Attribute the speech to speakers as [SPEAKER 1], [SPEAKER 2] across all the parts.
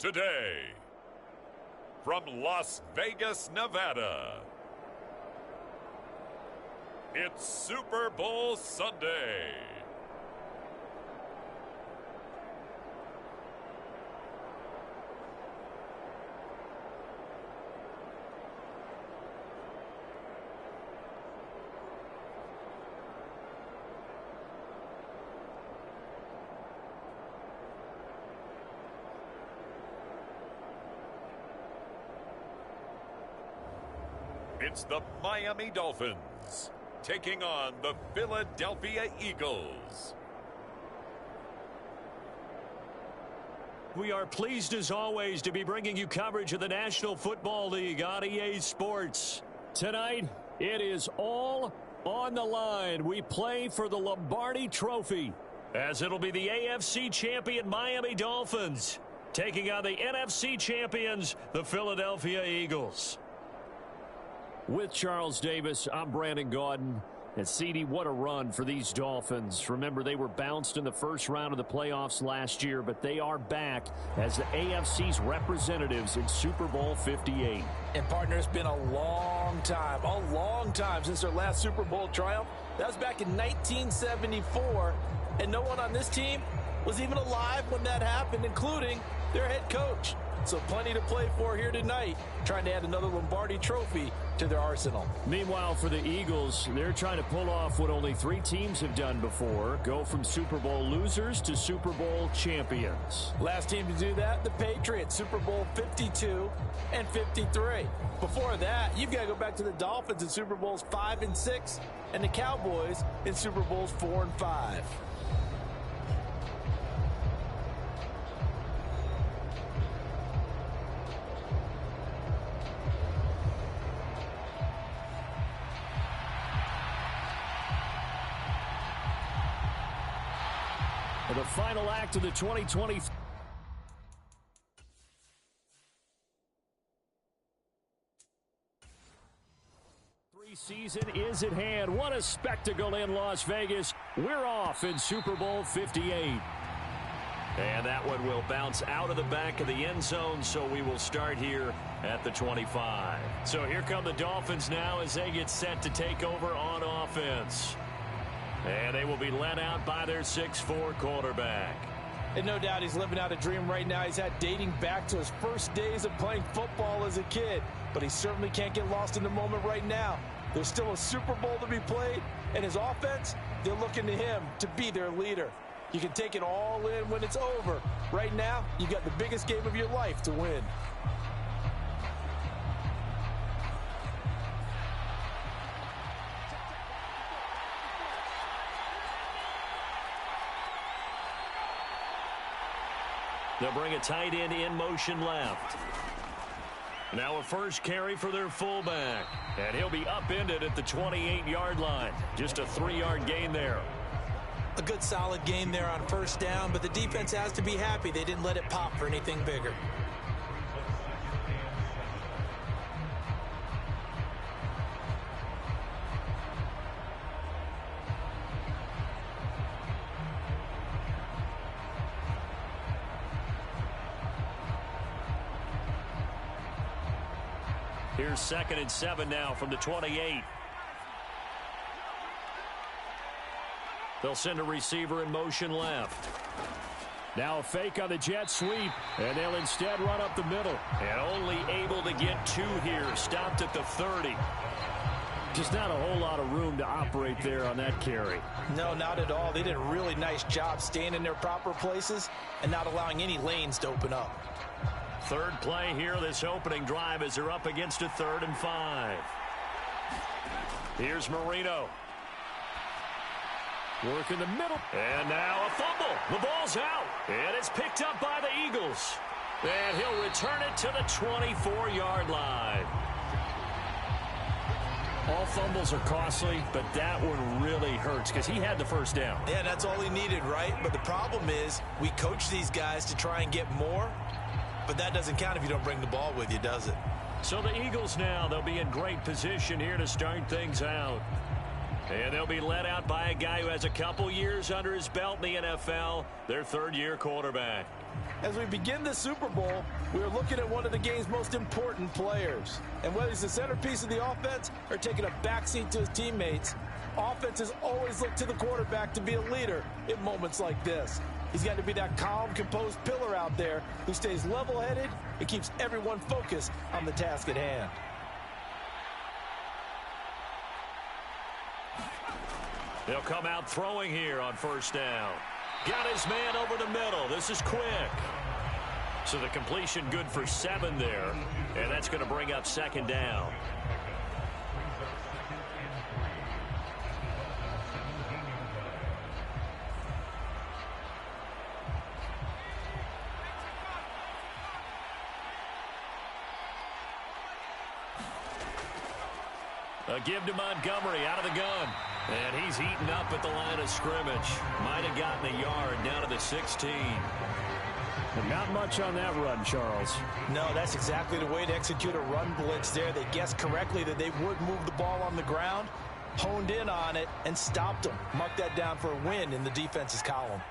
[SPEAKER 1] Today, from Las Vegas, Nevada, it's Super Bowl Sunday. It's the Miami Dolphins taking on the Philadelphia Eagles.
[SPEAKER 2] We are pleased as always to be bringing you coverage of the National Football League on EA Sports. Tonight, it is all on the line. We play for the Lombardi Trophy, as it'll be the AFC champion Miami Dolphins taking on the NFC champions, the Philadelphia Eagles. With Charles Davis, I'm Brandon Gaudin. And CD, what a run for these Dolphins. Remember, they were bounced in the first round of the playoffs last year, but they are back as the AFC's representatives in Super Bowl 58.
[SPEAKER 3] And, partner, it's been a long time since their last Super Bowl triumph. That was back in 1974, and no one on this team was even alive when that happened, including their head coach. So plenty to play for here tonight, trying to add another Lombardi Trophy to their arsenal.
[SPEAKER 2] Meanwhile, for the Eagles, they're trying to pull off what only 3 teams have done before, go from Super Bowl losers to Super Bowl champions.
[SPEAKER 3] Last team to do that, the Patriots, Super Bowl 52 and 53. Before that, you've got to go back to the Dolphins in Super Bowls 5 and 6, and the Cowboys in Super Bowls 4 and 5.
[SPEAKER 2] The final act of the 2023 season is at hand. What a spectacle in Las Vegas. We're off in Super Bowl 58. And that one will bounce out of the back of the end zone, so we will start here at the 25. So here come the Dolphins now as they get set to take over on offense. And they will be led out by their 6'4" quarterback.
[SPEAKER 3] And no doubt he's living out a dream right now. He's had dating back to his first days of playing football as a kid. But he certainly can't get lost in the moment right now. There's still a Super Bowl to be played. And his offense, they're looking to him to be their leader. You can take it all in when it's over. Right now, you got the biggest game of your life to win.
[SPEAKER 2] They'll bring a tight end in motion left. Now a first carry for their fullback. And he'll be upended at the 28-yard line. Just a 3-yard gain there.
[SPEAKER 4] A good solid gain there on first down, but the defense has to be happy they didn't let it pop for anything bigger.
[SPEAKER 2] Here's 2nd and 7 now from the 28. They'll send a receiver in motion left. Now a fake on the jet sweep, and they'll instead run up the middle. And only able to get 2 here, stopped at the 30. Just not a whole lot of room to operate there on that carry.
[SPEAKER 3] No, not at all. They did a really nice job staying in their proper places and not allowing any lanes to open up.
[SPEAKER 2] Third play here, this opening drive, as they're up against a 3rd and 5. Here's Marino. Work in the middle. And now a fumble. The ball's out. And it's picked up by the Eagles. And he'll return it to the 24-yard line. All fumbles are costly, but that one really hurts because he had the first down.
[SPEAKER 4] Yeah, that's all he needed, right? But the problem is we coach these guys to try and get more, but that doesn't count if you don't bring the ball with you, does it?
[SPEAKER 2] So the Eagles now, they'll be in great position here to start things out. And they'll be led out by a guy who has a couple years under his belt in the NFL, their third-year quarterback.
[SPEAKER 3] As we begin the Super Bowl, we are looking at one of the game's most important players. And whether he's the centerpiece of the offense or taking a backseat to his teammates, offenses always look to the quarterback to be a leader in moments like this. He's got to be that calm, composed pillar out there who stays level-headed and keeps everyone focused on the task at hand.
[SPEAKER 2] They'll come out throwing here on first down. Got his man over the middle. This is quick. So the completion good for 7 there. And that's going to bring up second down. A give to Montgomery out of the gun. And he's eaten up at the line of scrimmage. Might have gotten a yard down to the 16.
[SPEAKER 5] But not much on that run, Charles.
[SPEAKER 3] No, that's exactly the way to execute a run blitz there. They guessed correctly that they would move the ball on the ground, honed in on it, and stopped them. Mark that down for a win in the defense's column.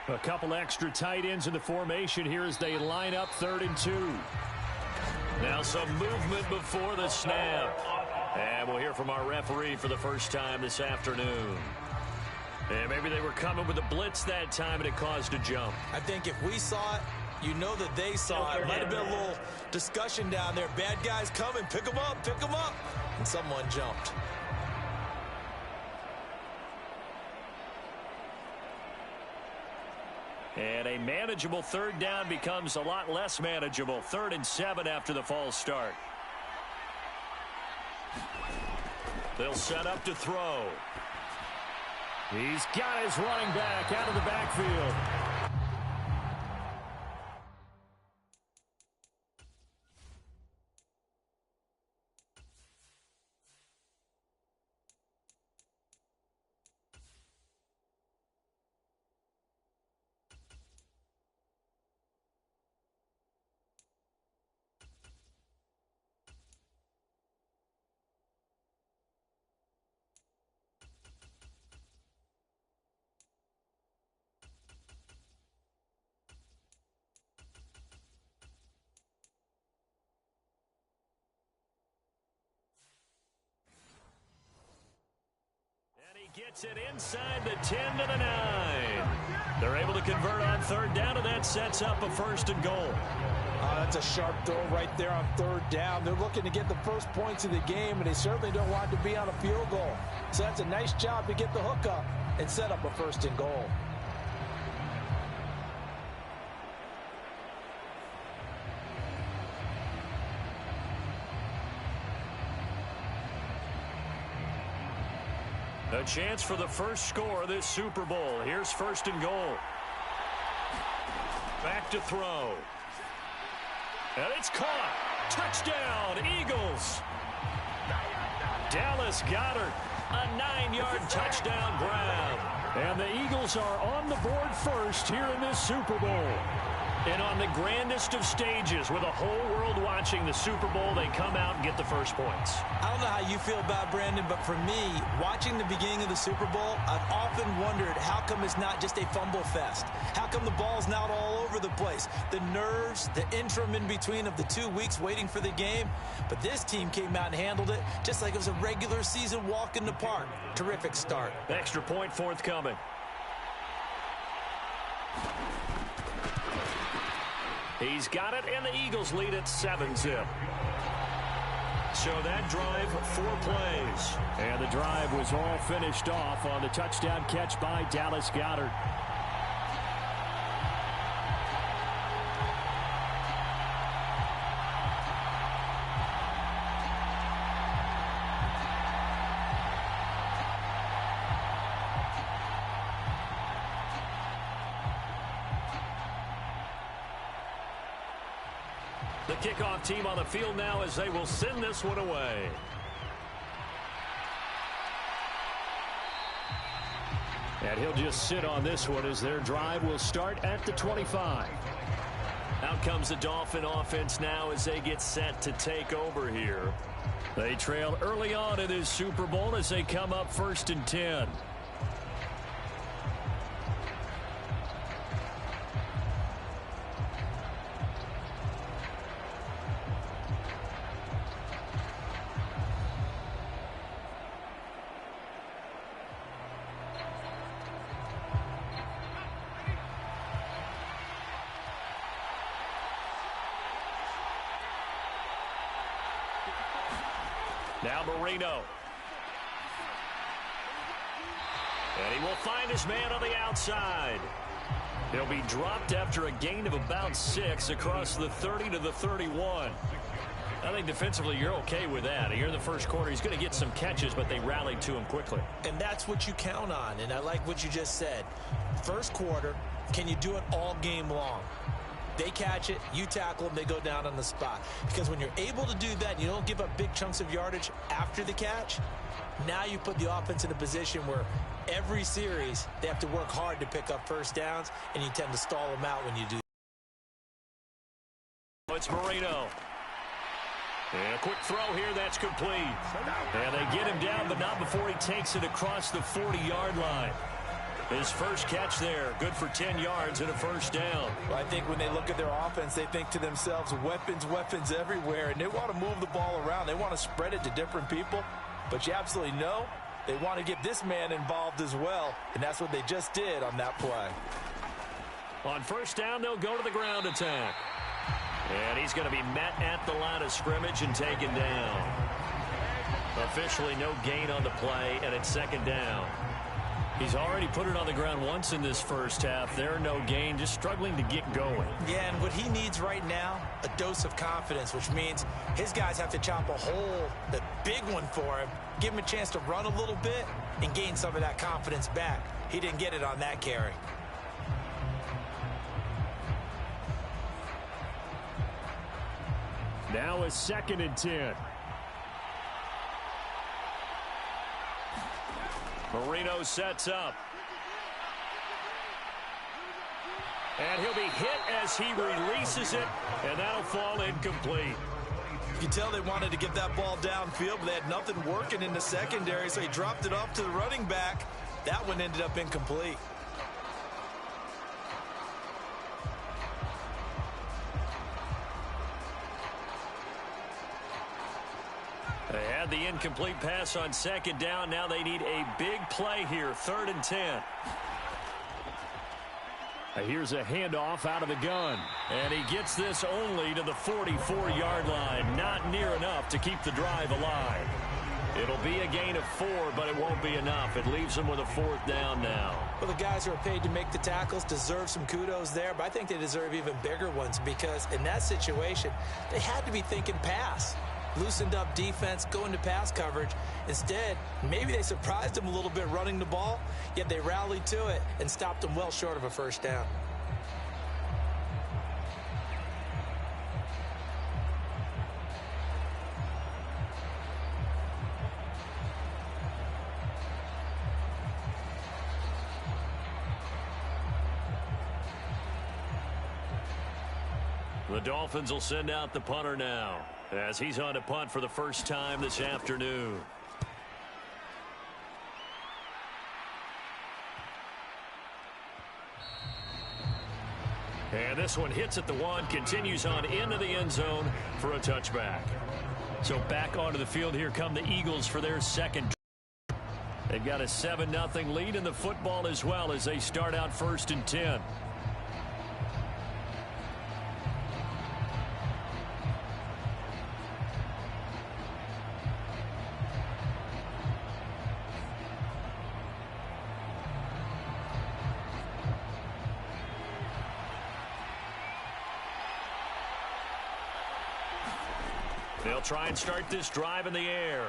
[SPEAKER 2] A couple extra tight ends in the formation here as they line up 3rd and 2. Now some movement before the snap. And we'll hear from our referee for the first time this afternoon. And maybe they were coming with a blitz that time and it caused a jump.
[SPEAKER 4] I think if we saw it, you know that they saw it. Might have been a little discussion down there. Bad guys coming, pick them up, pick them up. And someone jumped.
[SPEAKER 2] And a manageable 3rd down becomes a lot less manageable. 3rd and 7 after the false start. They'll set up to throw.
[SPEAKER 5] He's got his running back out of the backfield.
[SPEAKER 2] Gets it inside the 10 to the 9. They're able to convert on 3rd down, and that sets up a 1st and goal.
[SPEAKER 3] That's a sharp throw right there on 3rd down. They're looking to get the first points of the game, and they certainly don't want to be on a field goal. So that's a nice job to get the hook up and set up a 1st and goal.
[SPEAKER 2] A chance for the first score of this Super Bowl. Here's 1st and goal. Back to throw. And it's caught. Touchdown, Eagles. Dallas Goedert, a 9-yard touchdown grab.
[SPEAKER 5] And the Eagles are on the board first here in this Super Bowl.
[SPEAKER 2] And on the grandest of stages, with the whole world watching the Super Bowl, they come out and get the first points.
[SPEAKER 4] I don't know how you feel about it, Brandon, but for me, watching the beginning of the Super Bowl, I've often wondered how come it's not just a fumble fest? How come the ball's not all over the place? The nerves, the interim in between of the 2 weeks waiting for the game. But this team came out and handled it just like it was a regular season walk in the park. Terrific start.
[SPEAKER 2] Extra point forthcoming. He's got it, and the Eagles lead at 7-zip. So that drive, 4 plays.
[SPEAKER 5] And the drive was all finished off on the touchdown catch by Dallas Goedert.
[SPEAKER 2] The kickoff team on the field now as they will send this one away.
[SPEAKER 5] And he'll just sit on this one as their drive will start at the 25.
[SPEAKER 2] Out comes the Dolphin offense now as they get set to take over here. They trail early on in this Super Bowl as they come up 1st and 10. Now Marino. And he will find his man on the outside. He'll be dropped after a gain of about 6 across the 30 to the 31. I think defensively you're okay with that. Here in the first quarter, he's going to get some catches, but they rallied to him quickly.
[SPEAKER 4] And that's what you count on, and I like what you just said. First quarter, can you do it all game long? They catch it, you tackle them, they go down on the spot. Because when you're able to do that, you don't give up big chunks of yardage after the catch, now you put the offense in a position where every series they have to work hard to pick up first downs, and you tend to stall them out when you do.
[SPEAKER 2] It's Marino. And a quick throw here, that's complete. And they get him down, but not before he takes it across the 40-yard line. His first catch there, good for 10 yards and a first down.
[SPEAKER 3] Well, I think when they look at their offense, they think to themselves, weapons, weapons everywhere, and they want to move the ball around. They want to spread it to different people, but you absolutely know they want to get this man involved as well, and that's what they just did on that play.
[SPEAKER 2] On first down, they'll go to the ground attack. And he's going to be met at the line of scrimmage and taken down. Officially no gain on the play, and it's second down. He's already put it on the ground once in this first half. There, no gain, just struggling to get going.
[SPEAKER 4] Yeah, and what he needs right now, a dose of confidence, which means his guys have to chop a hole, the big one for him, give him a chance to run a little bit and gain some of that confidence back. He didn't get it on that carry.
[SPEAKER 2] Now a 2nd and 10. Marino sets up. And he'll be hit as he releases it, and that'll fall incomplete.
[SPEAKER 3] You can tell they wanted to get that ball downfield, but they had nothing working in the secondary, so he dropped it off to the running back. That one ended up incomplete.
[SPEAKER 2] They had the incomplete pass on second down. Now they need a big play here, 3rd and 10. Here's a handoff out of the gun. And he gets this only to the 44-yard line. Not near enough to keep the drive alive. It'll be a gain of 4, but it won't be enough. It leaves them with a 4th down now.
[SPEAKER 4] Well, the guys who are paid to make the tackles deserve some kudos there, but I think they deserve even bigger ones because in that situation, they had to be thinking pass. Loosened up defense, going to pass coverage. Instead, maybe they surprised him a little bit running the ball, yet they rallied to it and stopped him well short of a first down.
[SPEAKER 2] The Dolphins will send out the punter now as he's on to punt for the first time this afternoon. And this one hits at the 1, continues on into the end zone for a touchback. So back onto the field, here come the Eagles for their second. They've got a 7-0 lead in the football as well as they start out 1st and 10. They'll try and start this drive in the air.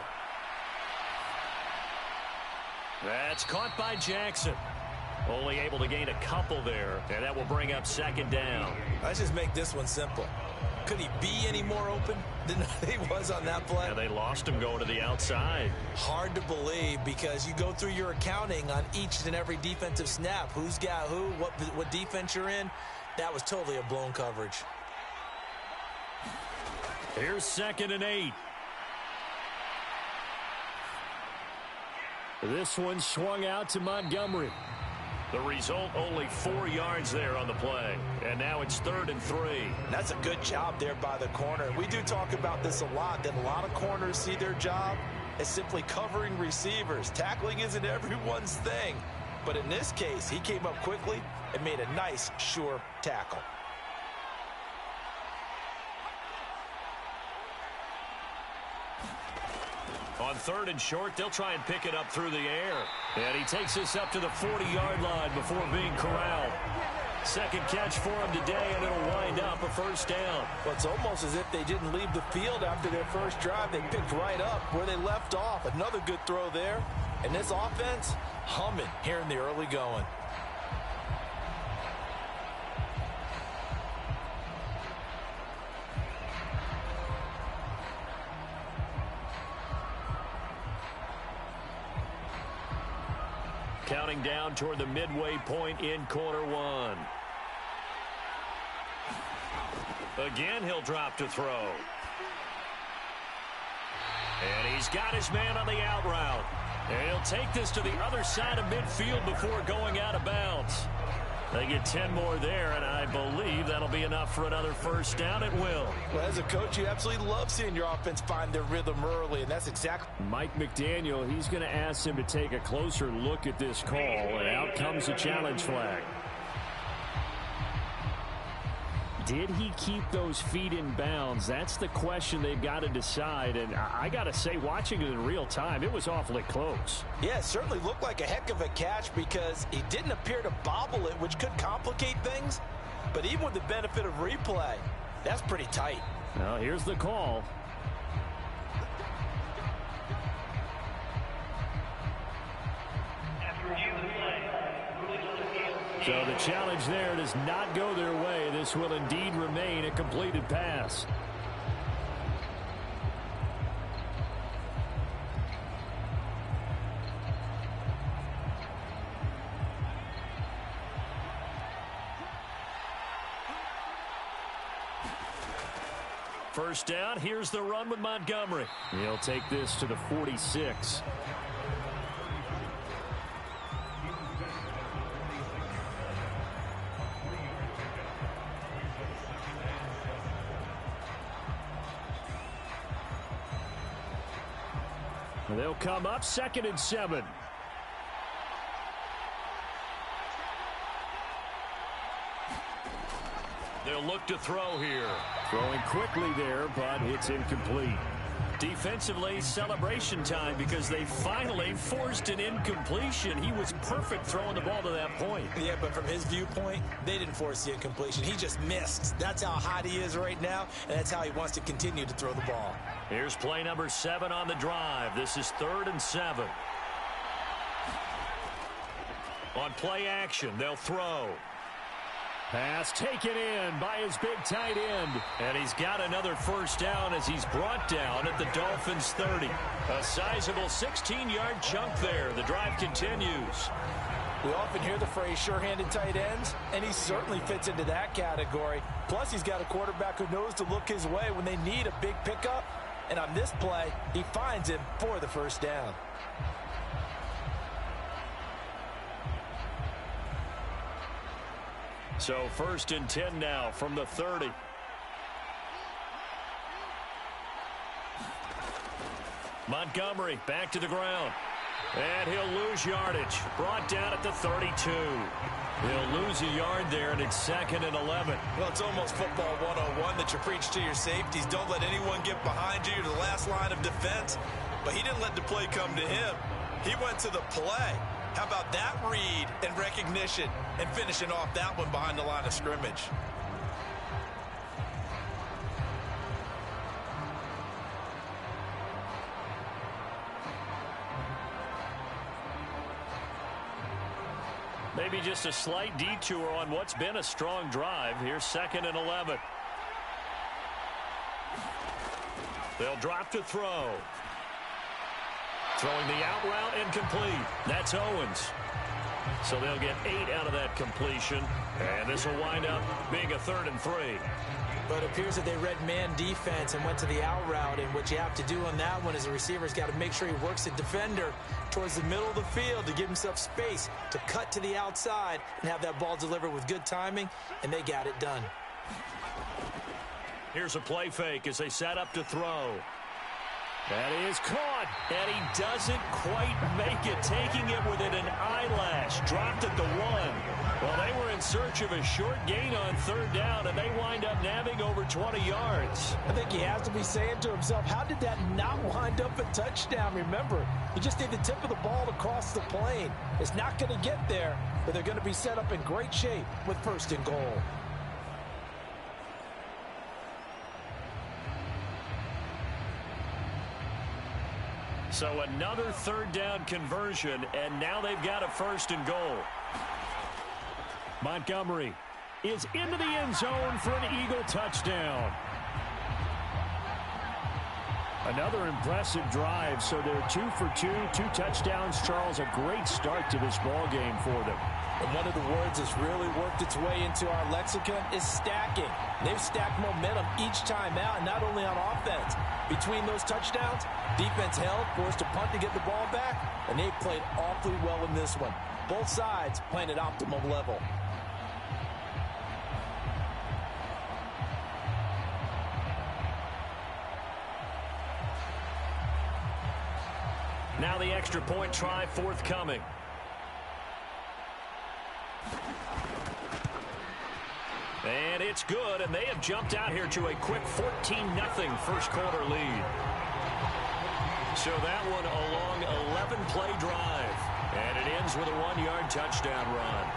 [SPEAKER 2] That's caught by Jackson. Only able to gain a couple there, and that will bring up 2nd down.
[SPEAKER 3] Let's just make this one simple. Could he be any more open than he was on that play?
[SPEAKER 2] And they lost him going to the outside.
[SPEAKER 4] Hard to believe because you go through your accounting on each and every defensive snap. Who's got who, what defense you're in. That was totally a blown coverage.
[SPEAKER 2] Here's 2nd and 8. This one swung out to Montgomery.
[SPEAKER 5] The result, only 4 yards there on the play. And now it's 3rd and 3.
[SPEAKER 3] That's a good job there by the corner. We do talk about this a lot, that a lot of corners see their job as simply covering receivers. Tackling isn't everyone's thing. But in this case, he came up quickly and made a nice, sure tackle.
[SPEAKER 2] On 3rd and short, they'll try and pick it up through the air. And he takes this up to the 40-yard line before being corralled. Second catch for him today, and it'll wind up a first down.
[SPEAKER 3] Well, it's almost as if they didn't leave the field after their first drive. They picked right up where they left off. Another good throw there. And this offense, humming here in the early going.
[SPEAKER 2] Counting down toward the midway point in quarter one. Again, he'll drop to throw. And he's got his man on the out route. And he'll take this to the other side of midfield before going out of bounds. They get 10 more there, and I believe that'll be enough for another first down. It will.
[SPEAKER 3] Well, as a coach, you absolutely love seeing your offense find their rhythm early, and that's exactly...
[SPEAKER 2] Mike McDaniel, he's going to ask him to take a closer look at this call, and out comes the challenge flag. Did he keep those feet in bounds? That's the question they've got to decide. And I got to say, watching it in real time, it was awfully close.
[SPEAKER 3] Yeah, it certainly looked like a heck of a catch because he didn't appear to bobble it, which could complicate things. But even with the benefit of replay, that's pretty tight.
[SPEAKER 2] Now, here's the call. So the challenge there does not go their way. This will indeed remain a completed pass. First down, here's the run with Montgomery. He'll take this to the 46. They'll come up 2nd and 7. They'll look to throw here. Throwing quickly there, but it's incomplete. Defensively, celebration time because they finally forced an incompletion. He was perfect throwing the ball to that point.
[SPEAKER 3] Yeah, but from his viewpoint, they didn't force the incompletion. He just missed. That's how hot he is right now, and that's how he wants to continue to throw the ball.
[SPEAKER 2] Here's play number 7 on the drive. This is 3rd and 7. On play action, they'll throw. Pass taken in by his big tight end. And he's got another first down as he's brought down at the Dolphins 30. A sizable 16-yard chunk there. The drive continues.
[SPEAKER 3] We often hear the phrase sure-handed tight ends, and he certainly fits into that category. Plus, he's got a quarterback who knows to look his way when they need a big pickup. And on this play, he finds him for the first down.
[SPEAKER 2] So 1st and 10 now from the 30. Montgomery back to the ground. And he'll lose yardage. Brought down at the 32. He'll lose a yard there, and it's 2nd and 11.
[SPEAKER 3] Well, it's almost football 101 that you preach to your safeties. Don't let anyone get behind you to the last line of defense. But he didn't let the play come to him. He went to the play. How about that read and recognition and finishing off that one behind the line of scrimmage?
[SPEAKER 2] Maybe just a slight detour on what's been a strong drive. Here's 2nd and 11. They'll drop to throw. Throwing the out route incomplete. That's Owens. So they'll get 8 out of that completion. And this will wind up being a 3rd and 3.
[SPEAKER 4] But it appears that they read man defense and went to the out route. And what you have to do on that one is the receiver's got to make sure he works the defender towards the middle of the field to give himself space to cut to the outside and have that ball delivered with good timing, and they got it done.
[SPEAKER 2] Here's a play fake as they set up to throw. That is caught, and he doesn't quite make it, taking it within an eyelash. Dropped at the 1. Well, they were in search of a short gain on 3rd down, and they wind up nabbing over 20 yards.
[SPEAKER 4] I think he has to be saying to himself, how did that not wind up a touchdown? Remember, you just need the tip of the ball to cross the plane. It's not going to get there, but they're going to be set up in great shape with 1st and goal.
[SPEAKER 2] So another 3rd down conversion, and now they've got a 1st and goal. Montgomery is into the end zone for an Eagle touchdown. Another impressive drive, so they're 2 for 2, 2 touchdowns. Charles, a great start to this ball game for them.
[SPEAKER 4] And one of the words that's really worked its way into our lexicon is stacking. They've stacked momentum each time out, not only on offense. Between those touchdowns, defense held, forced to punt to get the ball back, and they played awfully well in this one. Both sides playing at optimum level.
[SPEAKER 2] Now the extra point try forthcoming. And it's good, and they have jumped out here to a quick 14-0 first quarter lead. So that one a long 11-play drive, and it ends with a 1-yard touchdown run.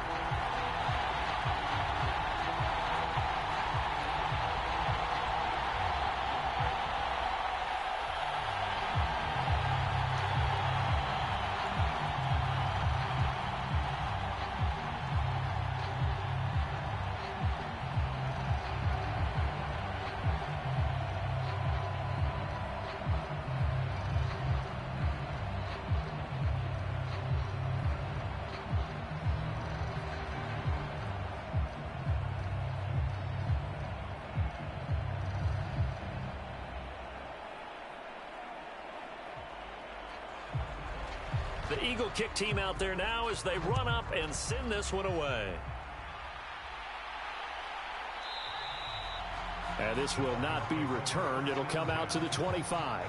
[SPEAKER 2] The Eagle kick team out there now as they run up and send this one away. And this will not be returned. It'll come out to the 25.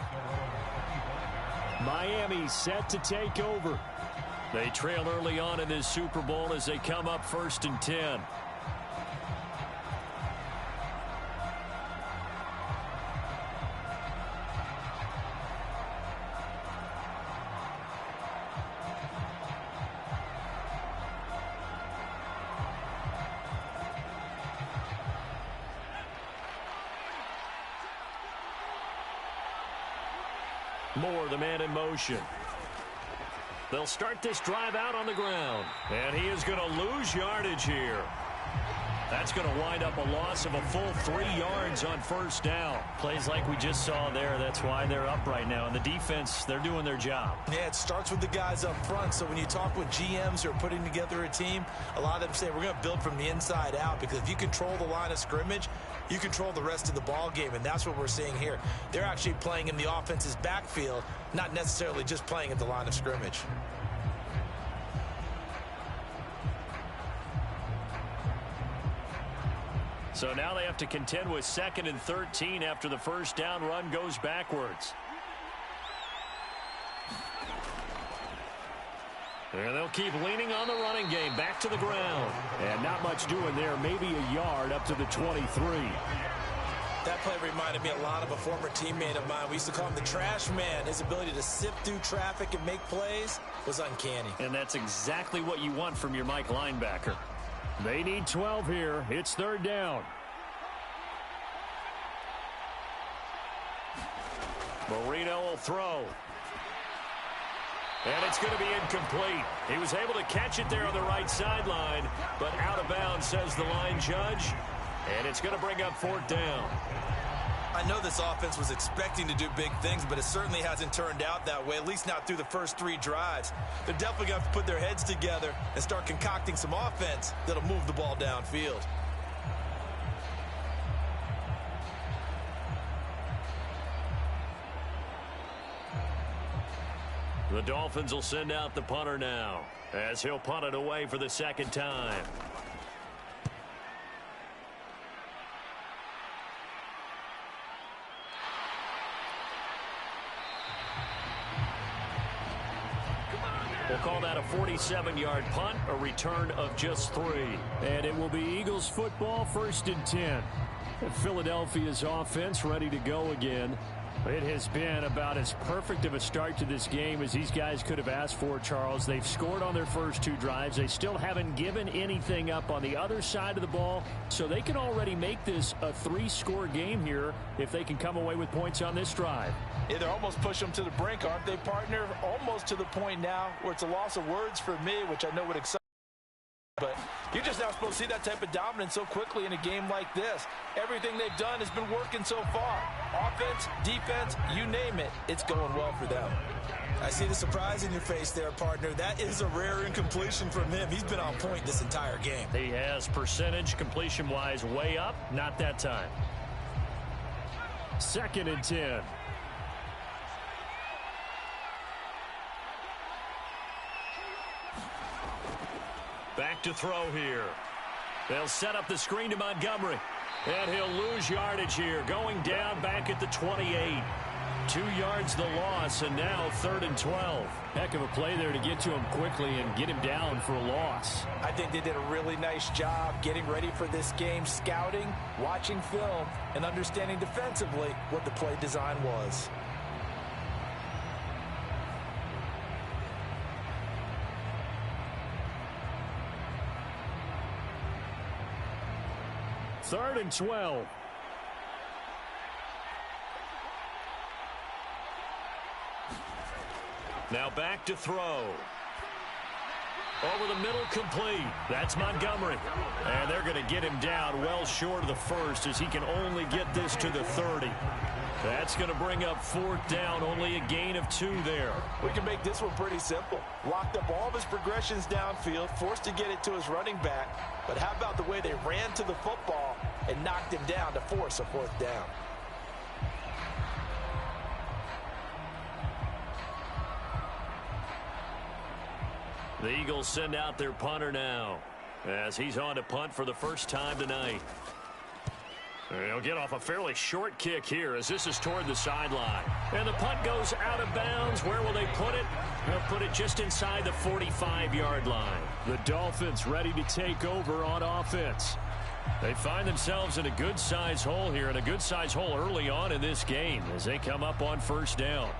[SPEAKER 2] Miami set to take over. They trail early on in this Super Bowl as they come up 1st and 10. Moore, the man in motion. They'll start this drive out on the ground. And he is going to lose yardage here. That's going to wind up a loss of a full 3 yards on 1st down. Plays like we just saw there. That's why they're up right now. And the defense, they're doing their job.
[SPEAKER 4] Yeah, it starts with the guys up front. So when you talk with GMs who are putting together a team, a lot of them say we're going to build from the inside out, because if you control the line of scrimmage, you control the rest of the ball game, and that's what we're seeing here. They're actually playing in the offense's backfield, not necessarily just playing at the line of scrimmage.
[SPEAKER 2] So now they have to contend with 2nd and 13 after the 1st down run goes backwards. And they'll keep leaning on the running game. Back to the ground. And not much doing there. Maybe a yard up to the 23.
[SPEAKER 4] That play reminded me a lot of a former teammate of mine. We used to call him the trash man. His ability to sift through traffic and make plays was uncanny.
[SPEAKER 2] And that's exactly what you want from your Mike linebacker. They need 12 here. It's 3rd down. Marino will throw. And it's going to be incomplete. He was able to catch it there on the right sideline, but out of bounds, says the line judge. And it's going to bring up 4th down.
[SPEAKER 4] I know this offense was expecting to do big things, but it certainly hasn't turned out that way, at least not through the first 3 drives. They're definitely going to have to put their heads together and start concocting some offense that'll move the ball downfield.
[SPEAKER 2] The Dolphins will send out the punter now, as he'll punt it away for the second time. We'll call that a 47-yard punt, a return of just 3.
[SPEAKER 5] And it will be Eagles football, 1st and 10. Philadelphia's offense ready to go again. It has been about as perfect of a start to this game as these guys could have asked for, Charles. They've scored on their first 2 drives. They still haven't given anything up on the other side of the ball, so they can already make this a 3-score game here if they can come away with points on this drive.
[SPEAKER 3] Yeah, they're almost pushing them to the brink, aren't they, partner? Almost to the point now where it's a loss of words for me, which I know would excite. But you're just not supposed to see that type of dominance so quickly in a game like this. Everything they've done has been working so far. Offense, defense, you name it, it's going well for them.
[SPEAKER 4] I see the surprise in your face there, partner. That is a rare incompletion from him. He's been on point this entire game.
[SPEAKER 2] He has percentage completion-wise way up, not that time.
[SPEAKER 5] 2nd and 10.
[SPEAKER 2] Back to throw here. They'll set up the screen to Montgomery. And he'll lose yardage here, going down back at the 28. 2 yards the loss, and now 3rd and 12.
[SPEAKER 5] Heck of a play there to get to him quickly and get him down for a loss.
[SPEAKER 3] I think they did a really nice job getting ready for this game, scouting, watching film, and understanding defensively what the play design was.
[SPEAKER 5] Third and 12.
[SPEAKER 2] Now back to throw. Over the middle, complete. That's Montgomery. And they're going to get him down well short of the first as he can only get this to the 30. That's going to bring up 4th down, only a gain of 2 there.
[SPEAKER 3] We can make this one pretty simple. Locked up all of his progressions downfield, forced to get it to his running back. But how about the way they ran to the football and knocked him down to force a 4th down?
[SPEAKER 2] The Eagles send out their punter now as he's on to punt for the first time tonight. He'll get off a fairly short kick here as this is toward the sideline. And the punt goes out of bounds. Where will they put it? They'll put it just inside the 45-yard line.
[SPEAKER 5] The Dolphins ready to take over on offense.
[SPEAKER 2] They find themselves in a good-sized hole here, and a good-sized hole early on in this game as they come up on 1st down.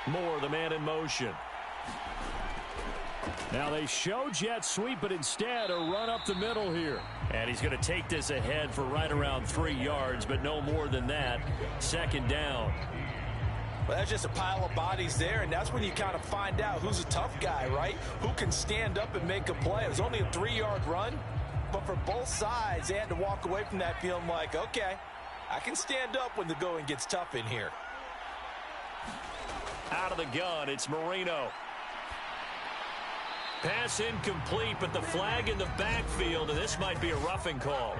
[SPEAKER 2] Moore, the man in motion.
[SPEAKER 5] Now they show jet sweep, but instead a run up the middle here.
[SPEAKER 2] And he's going to take this ahead for right around 3 yards, but no more than that. 2nd down.
[SPEAKER 3] Well, that's just a pile of bodies there, and that's when you kind of find out who's a tough guy, right? Who can stand up and make a play. It was only a 3-yard run, but for both sides, they had to walk away from that feeling like, okay, I can stand up when the going gets tough in here.
[SPEAKER 2] Out of the gun, it's Marino. Pass incomplete, but the flag in the backfield, and this might be a roughing call.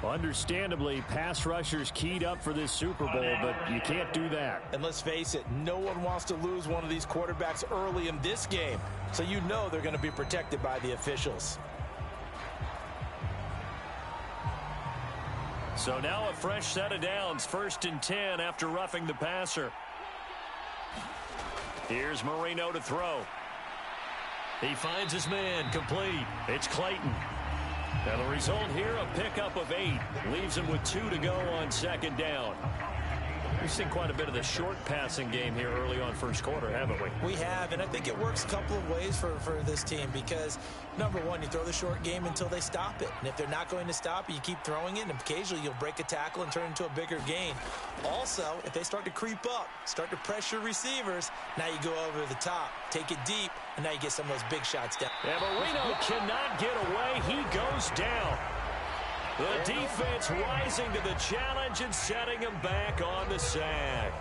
[SPEAKER 5] Understandably, pass rushers keyed up for this Super Bowl, but you can't do that.
[SPEAKER 3] And let's face it, no one wants to lose one of these quarterbacks early in this game, so you know they're going to be protected by the officials.
[SPEAKER 2] So now a fresh set of downs, 1st and 10 after roughing the passer. Here's Marino to throw. He finds his man, complete. It's Clayton. Now the result here, a pickup of 8. Leaves him with 2 to go on 2nd down. We've seen quite a bit of the short passing game here early on first quarter, haven't we?
[SPEAKER 4] We have, and I think it works a couple of ways for this team because, number one, you throw the short game until they stop it. And if they're not going to stop it, you keep throwing it, and occasionally you'll break a tackle and turn it into a bigger gain. Also, if they start to creep up, start to pressure receivers, now you go over the top, take it deep, and now you get some of those big shots down.
[SPEAKER 2] And Marino cannot get away. He goes down. The defense rising to the challenge and setting him back on the sack.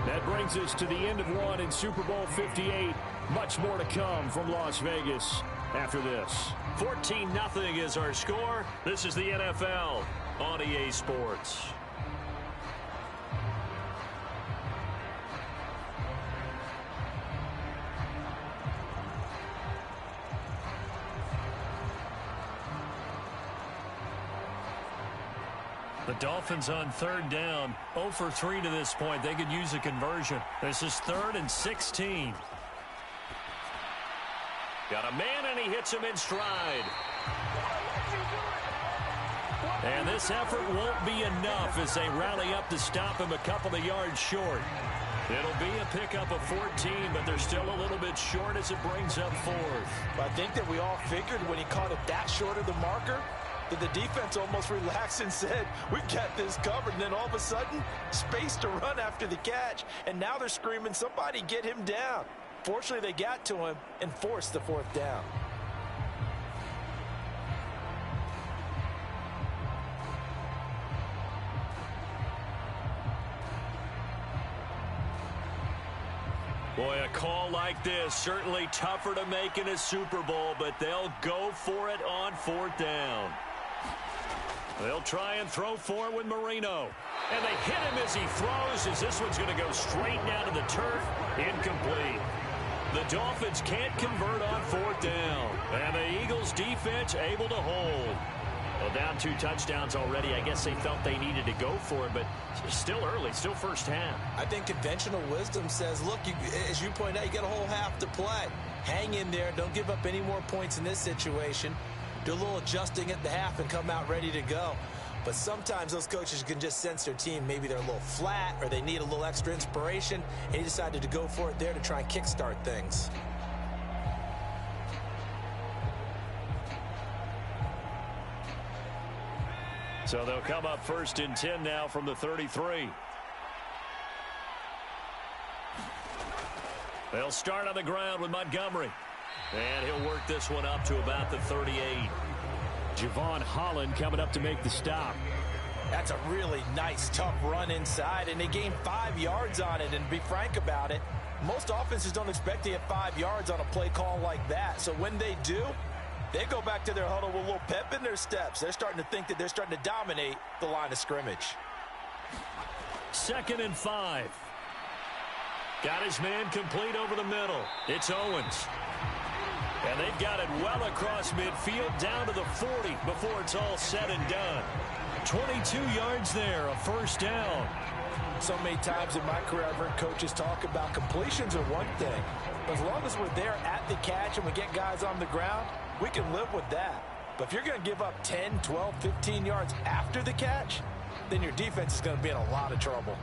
[SPEAKER 2] That brings us to the end of one in Super Bowl 58. Much more to come from Las Vegas after this. 14-0 is our score. This is the NFL on EA Sports. The Dolphins on third down, 0 for 3 to this point. They could use a conversion. This is 3rd and 16. Got a man, and he hits him in stride. And this effort won't be enough as they rally up to stop him a couple of yards short. It'll be a pickup of 14, but they're still a little bit short as it brings up 4th.
[SPEAKER 3] I think that we all figured when he caught it that short of the marker, that the defense almost relaxed and said, we've got this covered. And then all of a sudden, space to run after the catch. And now they're screaming, somebody get him down. Fortunately, they got to him and forced the 4th down.
[SPEAKER 2] Boy, a call like this, certainly tougher to make in a Super Bowl, but they'll go for it on 4th down. They'll try and throw for it with Marino. And they hit him as he throws, as this one's going to go straight down to the turf. Incomplete. The Dolphins can't convert on 4th down. And the Eagles defense able to hold. Well, down 2 touchdowns already. I guess they felt they needed to go for it, but still early, still first half.
[SPEAKER 4] I think conventional wisdom says, look, as you point out, you got a whole half to play. Hang in there. Don't give up any more points in this situation. Do a little adjusting at the half and come out ready to go. But sometimes those coaches can just sense their team. Maybe they're a little flat or they need a little extra inspiration, and he decided to go for it there to try and kickstart things.
[SPEAKER 2] So they'll come up 1st and 10 now from the 33. They'll start on the ground with Montgomery. And he'll work this one up to about the 38. Javon Holland coming up to make the stop.
[SPEAKER 3] That's a really nice, tough run inside, and they gained 5 yards on it. And to be frank about it, most offenses don't expect to get 5 yards on a play call like that. So when they do, they go back to their huddle with a little pep in their steps. They're starting to think that they're starting to dominate the line of scrimmage.
[SPEAKER 2] 2nd and 5. Got his man complete over the middle. It's Owens. And they've got it well across midfield down to the 40 before it's all said and done. 22 yards there, a 1st down.
[SPEAKER 3] So many times in my career I've heard coaches talk about completions are one thing. But as long as we're there at the catch and we get guys on the ground, we can live with that. But if you're going to give up 10, 12, 15 yards after the catch, then your defense is going to be in a lot of trouble.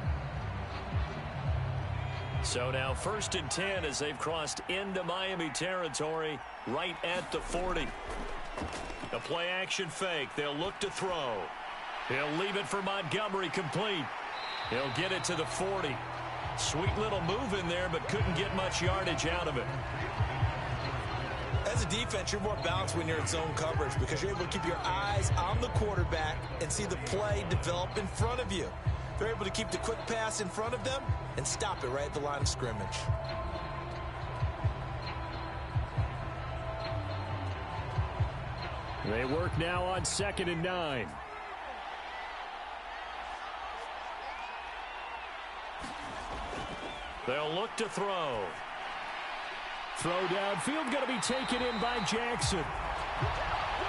[SPEAKER 2] So now 1st and 10 as they've crossed into Miami territory right at the 40. A play action fake. They'll look to throw. He'll leave it for Montgomery complete. He'll get it to the 40. Sweet little move in there, but couldn't get much yardage out of it.
[SPEAKER 4] As a defense, you're more balanced when you're in zone coverage because you're able to keep your eyes on the quarterback and see the play develop in front of you. They're able to keep the quick pass in front of them and stop it right at the line of scrimmage.
[SPEAKER 2] They work now on 2nd and 9. They'll look to throw. Throw downfield going to be taken in by Jackson.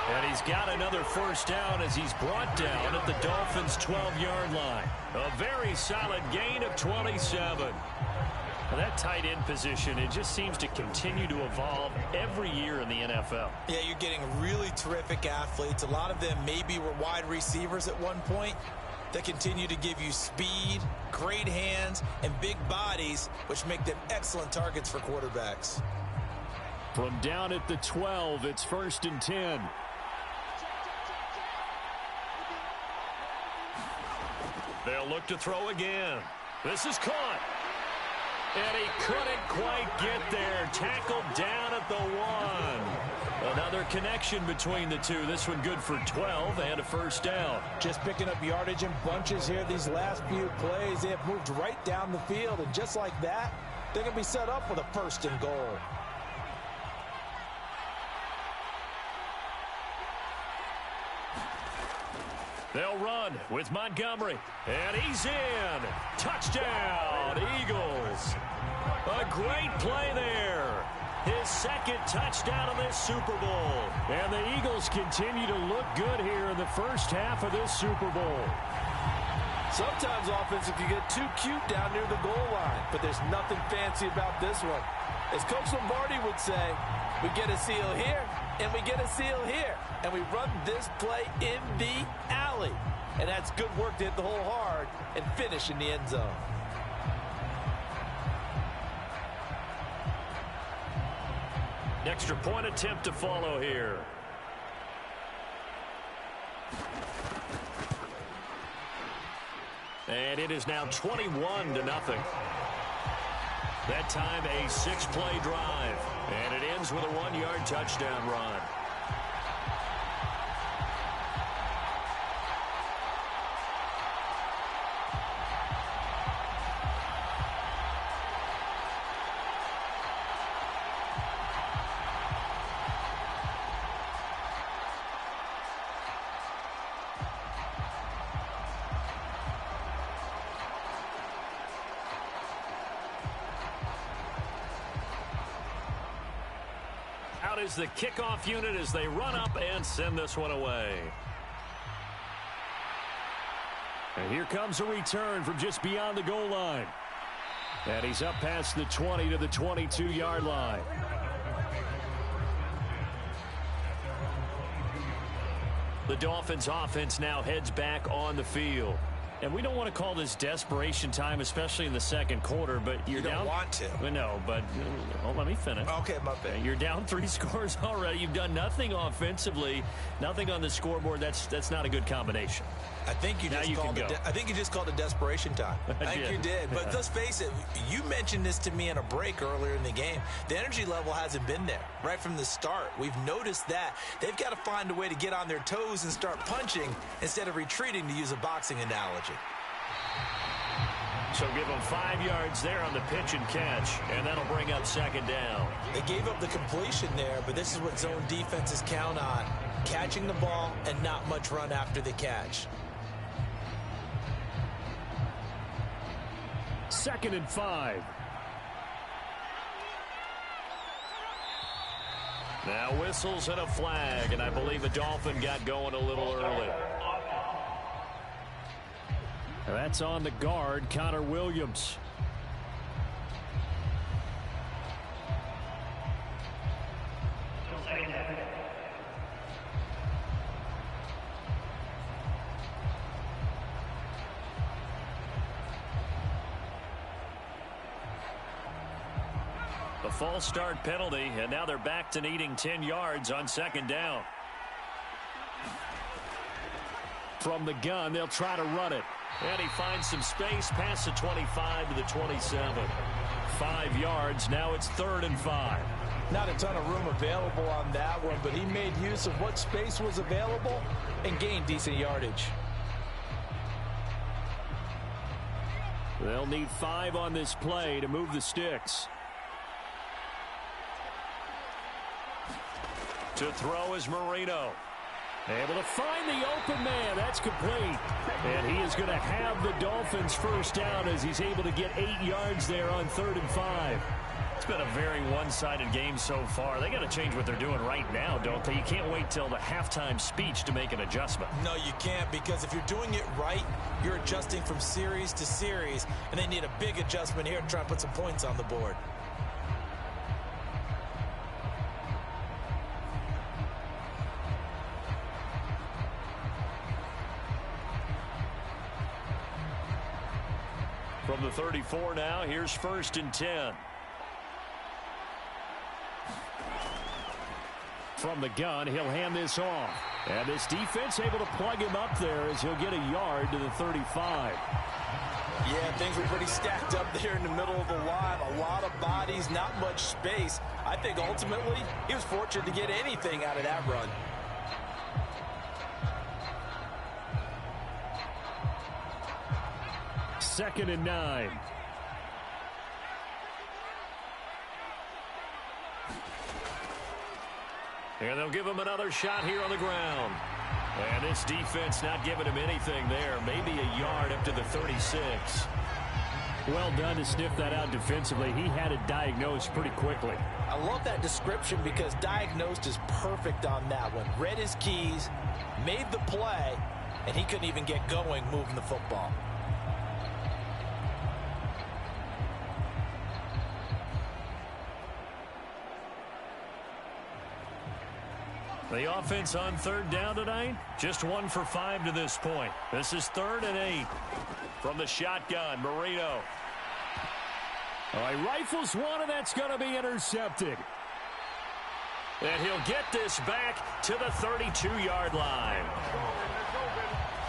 [SPEAKER 2] And he's got another 1st down as he's brought down at the Dolphins' 12-yard line. A very solid gain of 27. Well, that tight end position, it just seems to continue to evolve every year in the NFL.
[SPEAKER 4] Yeah, you're getting really terrific athletes. A lot of them maybe were wide receivers at one point that continue to give you speed, great hands, and big bodies, which make them excellent targets for quarterbacks.
[SPEAKER 2] From down at the 12, it's 1st and 10. They'll look to throw again. This is caught. And he couldn't quite get there. Tackled down at the 1. Another connection between the two. This one good for 12 and a first down.
[SPEAKER 3] Just picking up yardage in bunches here these last few plays. They have moved right down the field, and just like that, they're going to be set up with a 1st and goal.
[SPEAKER 2] They'll run with Montgomery. And he's in. Touchdown, Eagles. A great play there. His 2nd touchdown of this Super Bowl. And the Eagles continue to look good here in the first half of this Super Bowl.
[SPEAKER 3] Sometimes offensive can get too cute down near the goal line, but there's nothing fancy about this one. As Coach Lombardi would say, we get a seal here, and we get a seal here. And we run this play in the alley. And that's good work to hit the hole hard and finish in the end zone.
[SPEAKER 2] Extra point attempt to follow here. And it is now 21-0. That time a 6-play drive. And it ends with a 1-yard touchdown run. Out is the kickoff unit as they run up and send this one away. And here comes a return from just beyond the goal line. And he's up past the 20 to the 22-yard line. The Dolphins offense now heads back on the field. And we don't want to call this desperation time, especially in the second quarter, but you
[SPEAKER 4] don't want to.
[SPEAKER 2] No, but let me finish.
[SPEAKER 4] Okay, my bad.
[SPEAKER 2] You're down 3 scores already. You've done nothing offensively, nothing on the scoreboard. That's not a good combination.
[SPEAKER 4] I think you just called it desperation time. I think you did. But let's face it, you mentioned this to me in a break earlier in the game. The energy level hasn't been there right from the start. We've noticed that. They've got to find a way to get on their toes and start punching instead of retreating, to use a boxing analogy.
[SPEAKER 2] So give them 5 yards there on the pitch and catch, and that'll bring up 2nd down.
[SPEAKER 4] They gave up the completion there, but this is what zone defenses count on: catching the ball and not much run after the catch.
[SPEAKER 2] 2nd and 5. Now whistles and a flag, and I believe a Dolphin got going a little early. That's on the guard, Connor Williams. The false start penalty, and now they're back to needing 10 yards on 2nd down. From the gun, they'll try to run it. And he finds some space past the 25 to the 27. 5 yards. Now it's 3rd and 5.
[SPEAKER 3] Not a ton of room available on that one, but he made use of what space was available and gained decent yardage.
[SPEAKER 2] They'll need 5 on this play to move the sticks. To throw is Marino. Able to find the open man. That's complete. And he is going to have the Dolphins first down as he's able to get 8 yards there on 3rd and 5. It's been a very one-sided game so far. They got to change what they're doing right now, don't they? You can't wait till the halftime speech to make an adjustment.
[SPEAKER 4] No, you can't, because if you're doing it right, you're adjusting from series to series, and they need a big adjustment here to try and put some points on the board.
[SPEAKER 2] From the 34 now, here's 1st and 10. From the gun, he'll hand this off. And this defense able to plug him up there as he'll get a yard to the 35.
[SPEAKER 4] Yeah, things were pretty stacked up there in the middle of the line. A lot of bodies, not much space. I think ultimately he was fortunate to get anything out of that run.
[SPEAKER 2] Second and 9. And they'll give him another shot here on the ground. And this defense not giving him anything there. Maybe a yard up to the 36. Well done to sniff that out defensively. He had it diagnosed pretty quickly.
[SPEAKER 4] I love that description because diagnosed is perfect on that one. Read his keys, made the play, and he couldn't even get going moving the football.
[SPEAKER 2] The offense on 3rd down tonight, just 1 for 5 to this point. This is 3rd and 8. From the shotgun, Marino. All right, rifles one, and that's going to be intercepted. And he'll get this back to the 32-yard line.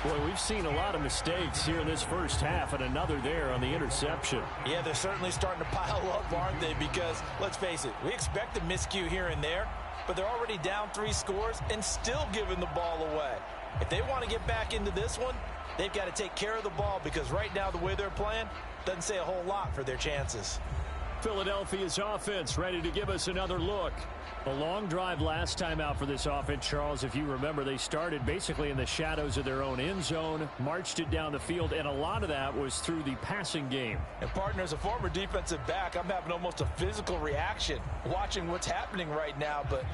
[SPEAKER 2] Boy, we've seen a lot of mistakes here in this first half, and another there on the interception.
[SPEAKER 4] Yeah, they're certainly starting to pile up, aren't they? Because, let's face it, we expect a miscue here and there, but they're already down 3 scores and still giving the ball away. If they want to get back into this one, they've got to take care of the ball, because right now the way they're playing doesn't say a whole lot for their chances.
[SPEAKER 2] Philadelphia's offense ready to give us another look. A long drive last time out for this offense, Charles. If you remember, they started basically in the shadows of their own end zone, marched it down the field, and a lot of that was through the passing game.
[SPEAKER 4] And partner, as a former defensive back, I'm having almost a physical reaction watching what's happening right now. But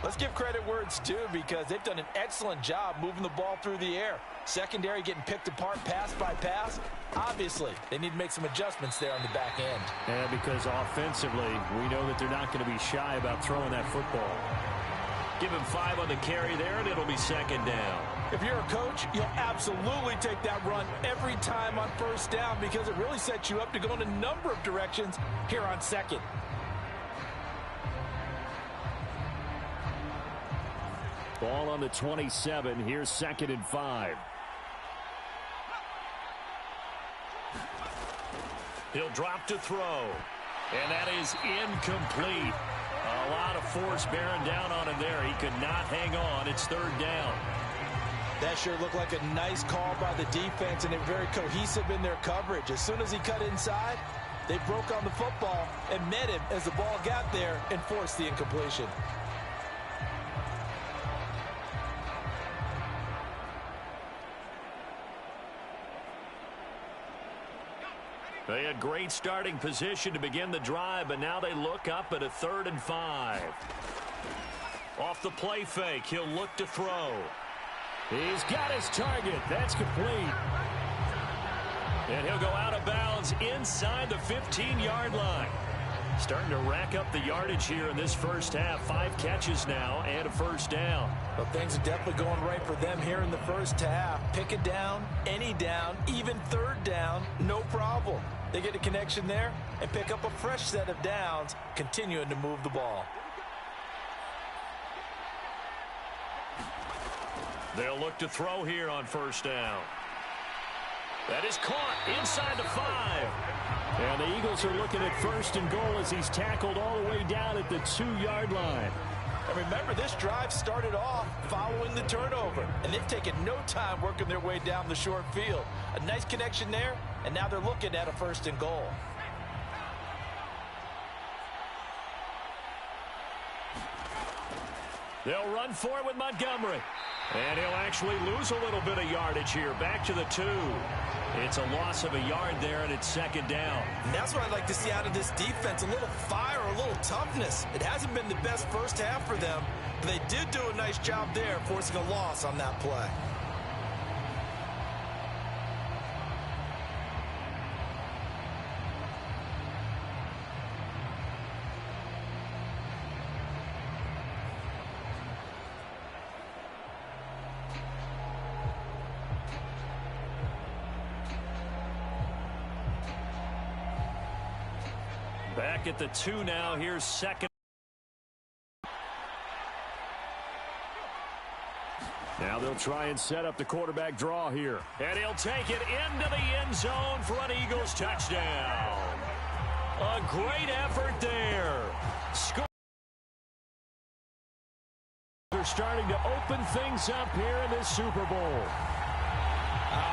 [SPEAKER 4] let's give credit where it's due, because they've done an excellent job moving the ball through the air. Secondary getting picked apart pass by pass. Obviously, they need to make some adjustments there on the back end.
[SPEAKER 2] Yeah, because offensively, we know that they're not going to be shy about throwing that football. Give him 5 on the carry there, and it'll be 2nd down.
[SPEAKER 4] If you're a coach, you'll absolutely take that run every time on 1st down, because it really sets you up to go in a number of directions here on 2nd.
[SPEAKER 2] Ball on the 27. Here's 2nd and 5. He'll drop to throw. And that is incomplete. A lot of force bearing down on him there. He could not hang on. It's 3rd down.
[SPEAKER 4] That sure looked like a nice call by the defense, and they're very cohesive in their coverage. As soon as he cut inside, they broke on the football and met him as the ball got there and forced the incompletion.
[SPEAKER 2] They had great starting position to begin the drive, but now they look up at a 3rd and 5. Off the play fake, he'll look to throw. He's got his target. That's complete. And he'll go out of bounds inside the 15-yard line. Starting to rack up the yardage here in this first half. 5 catches now and a 1st down.
[SPEAKER 4] Well, things are definitely going right for them here in the first half. Pick it down, any down, even 3rd down, no problem. They get a connection there and pick up a fresh set of downs, continuing to move the ball.
[SPEAKER 2] They'll look to throw here on 1st down. That is caught inside the 5. And the Eagles are looking at 1st and goal as he's tackled all the way down at the 2-yard line.
[SPEAKER 4] And remember, this drive started off following the turnover, and they've taken no time working their way down the short field. A nice connection there, and now they're looking at a 1st and goal.
[SPEAKER 2] They'll run for it with Montgomery. And he'll actually lose a little bit of yardage here. Back to the 2. It's a loss of a yard there, and it's second down.
[SPEAKER 4] And that's what I'd like to see out of this defense, a little fire, a little toughness. It hasn't been the best first half for them, but they did do a nice job there, forcing a loss on that play.
[SPEAKER 2] Back at the 2 now. Here's second. Now they'll try and set up the quarterback draw here. And he'll take it into the end zone for an Eagles touchdown. A great effort there. They're starting to open things up here in this Super Bowl.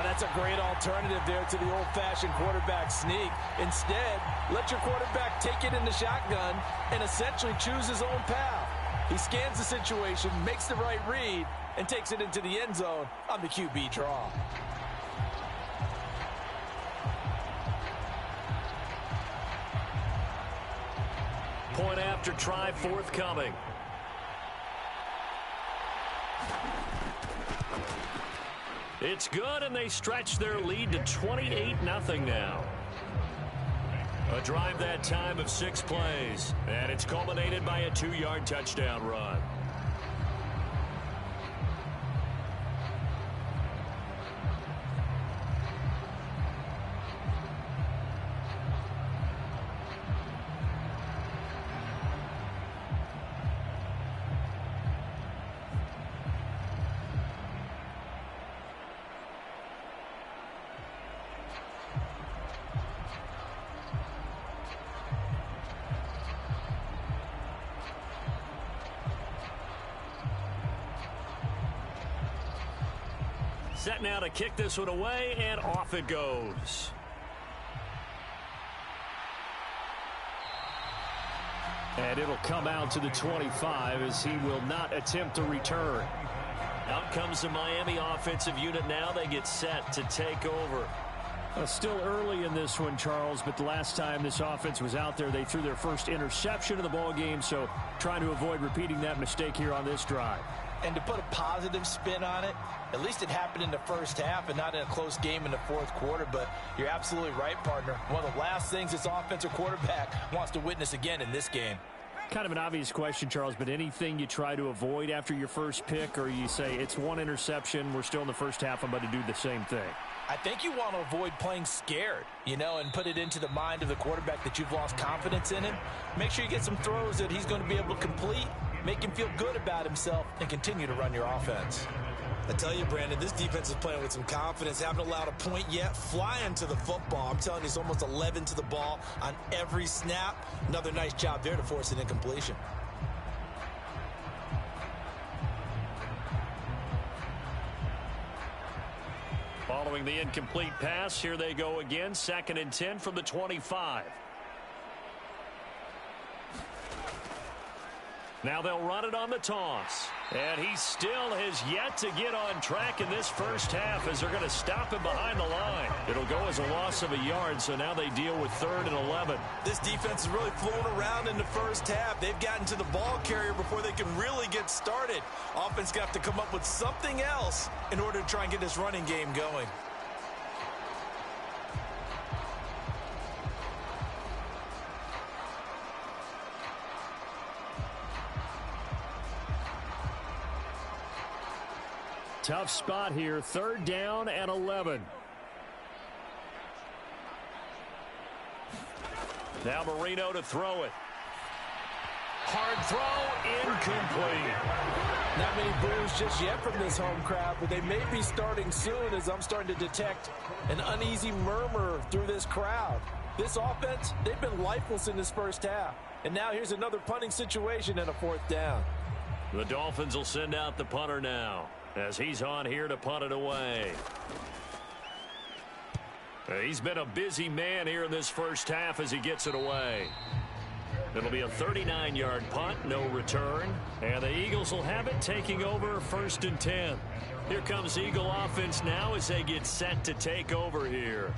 [SPEAKER 3] That's a great alternative there to the old-fashioned quarterback sneak. Instead, let your quarterback take it in the shotgun and essentially choose his own path. He scans the situation, makes the right read, and takes it into the end zone on the QB draw.
[SPEAKER 2] Point after try forthcoming. It's good, and they stretch their lead to 28-0 now. A drive that time of 6 plays, and it's culminated by a 2-yard touchdown run. Set now to kick this one away, and off it goes. And it'll come out to the 25 as he will not attempt to return. Out comes the Miami offensive unit now. They get set to take over.
[SPEAKER 5] Still early in this one, Charles, but the last time this offense was out there, they threw their first interception of the ball game, so trying to avoid repeating that mistake here on this drive.
[SPEAKER 3] And to put a positive spin on it, at least it happened in the first half and not in a close game in the fourth quarter. But you're absolutely right, partner. One of the last things this offensive quarterback wants to witness again in this game.
[SPEAKER 5] Kind of an obvious question, Charles, but anything you try to avoid after your first pick, or you say it's one interception, we're still in the first half, I'm about to do the same thing?
[SPEAKER 3] I think you want to avoid playing scared, and put it into the mind of the quarterback that you've lost confidence in him. Make sure you get some throws that he's going to be able to complete, make him feel good about himself, and continue to run your offense.
[SPEAKER 4] I tell you, Brandon, this defense is playing with some confidence. Haven't allowed a point yet. Flying to the football. I'm telling you, it's almost 11 to the ball on every snap. Another nice job there to force an incompletion.
[SPEAKER 2] Following the incomplete pass, here they go again. 2nd and 10 from the 25. Now they'll run it on the toss. And he still has yet to get on track in this first half as they're going to stop him behind the line. It'll go as a loss of a yard, so now they deal with 3rd and 11.
[SPEAKER 4] This defense is really fooling around in the first half. They've gotten to the ball carrier before they can really get started. Offense got to come up with something else in order to try and get this running game going.
[SPEAKER 5] Tough spot here. 3rd down and 11.
[SPEAKER 2] Now Marino to throw it. Hard throw, incomplete.
[SPEAKER 3] Not many boos just yet from this home crowd, but they may be starting soon as I'm starting to detect an uneasy murmur through this crowd. This offense, they've been lifeless in this first half. And now here's another punting situation and a 4th down.
[SPEAKER 2] The Dolphins will send out the punter now, as he's on here to punt it away. He's been a busy man here in this first half as he gets it away. It'll be a 39-yard punt, no return. And the Eagles will have it, taking over 1st and 10. Here comes Eagle offense now as they get set to take over here.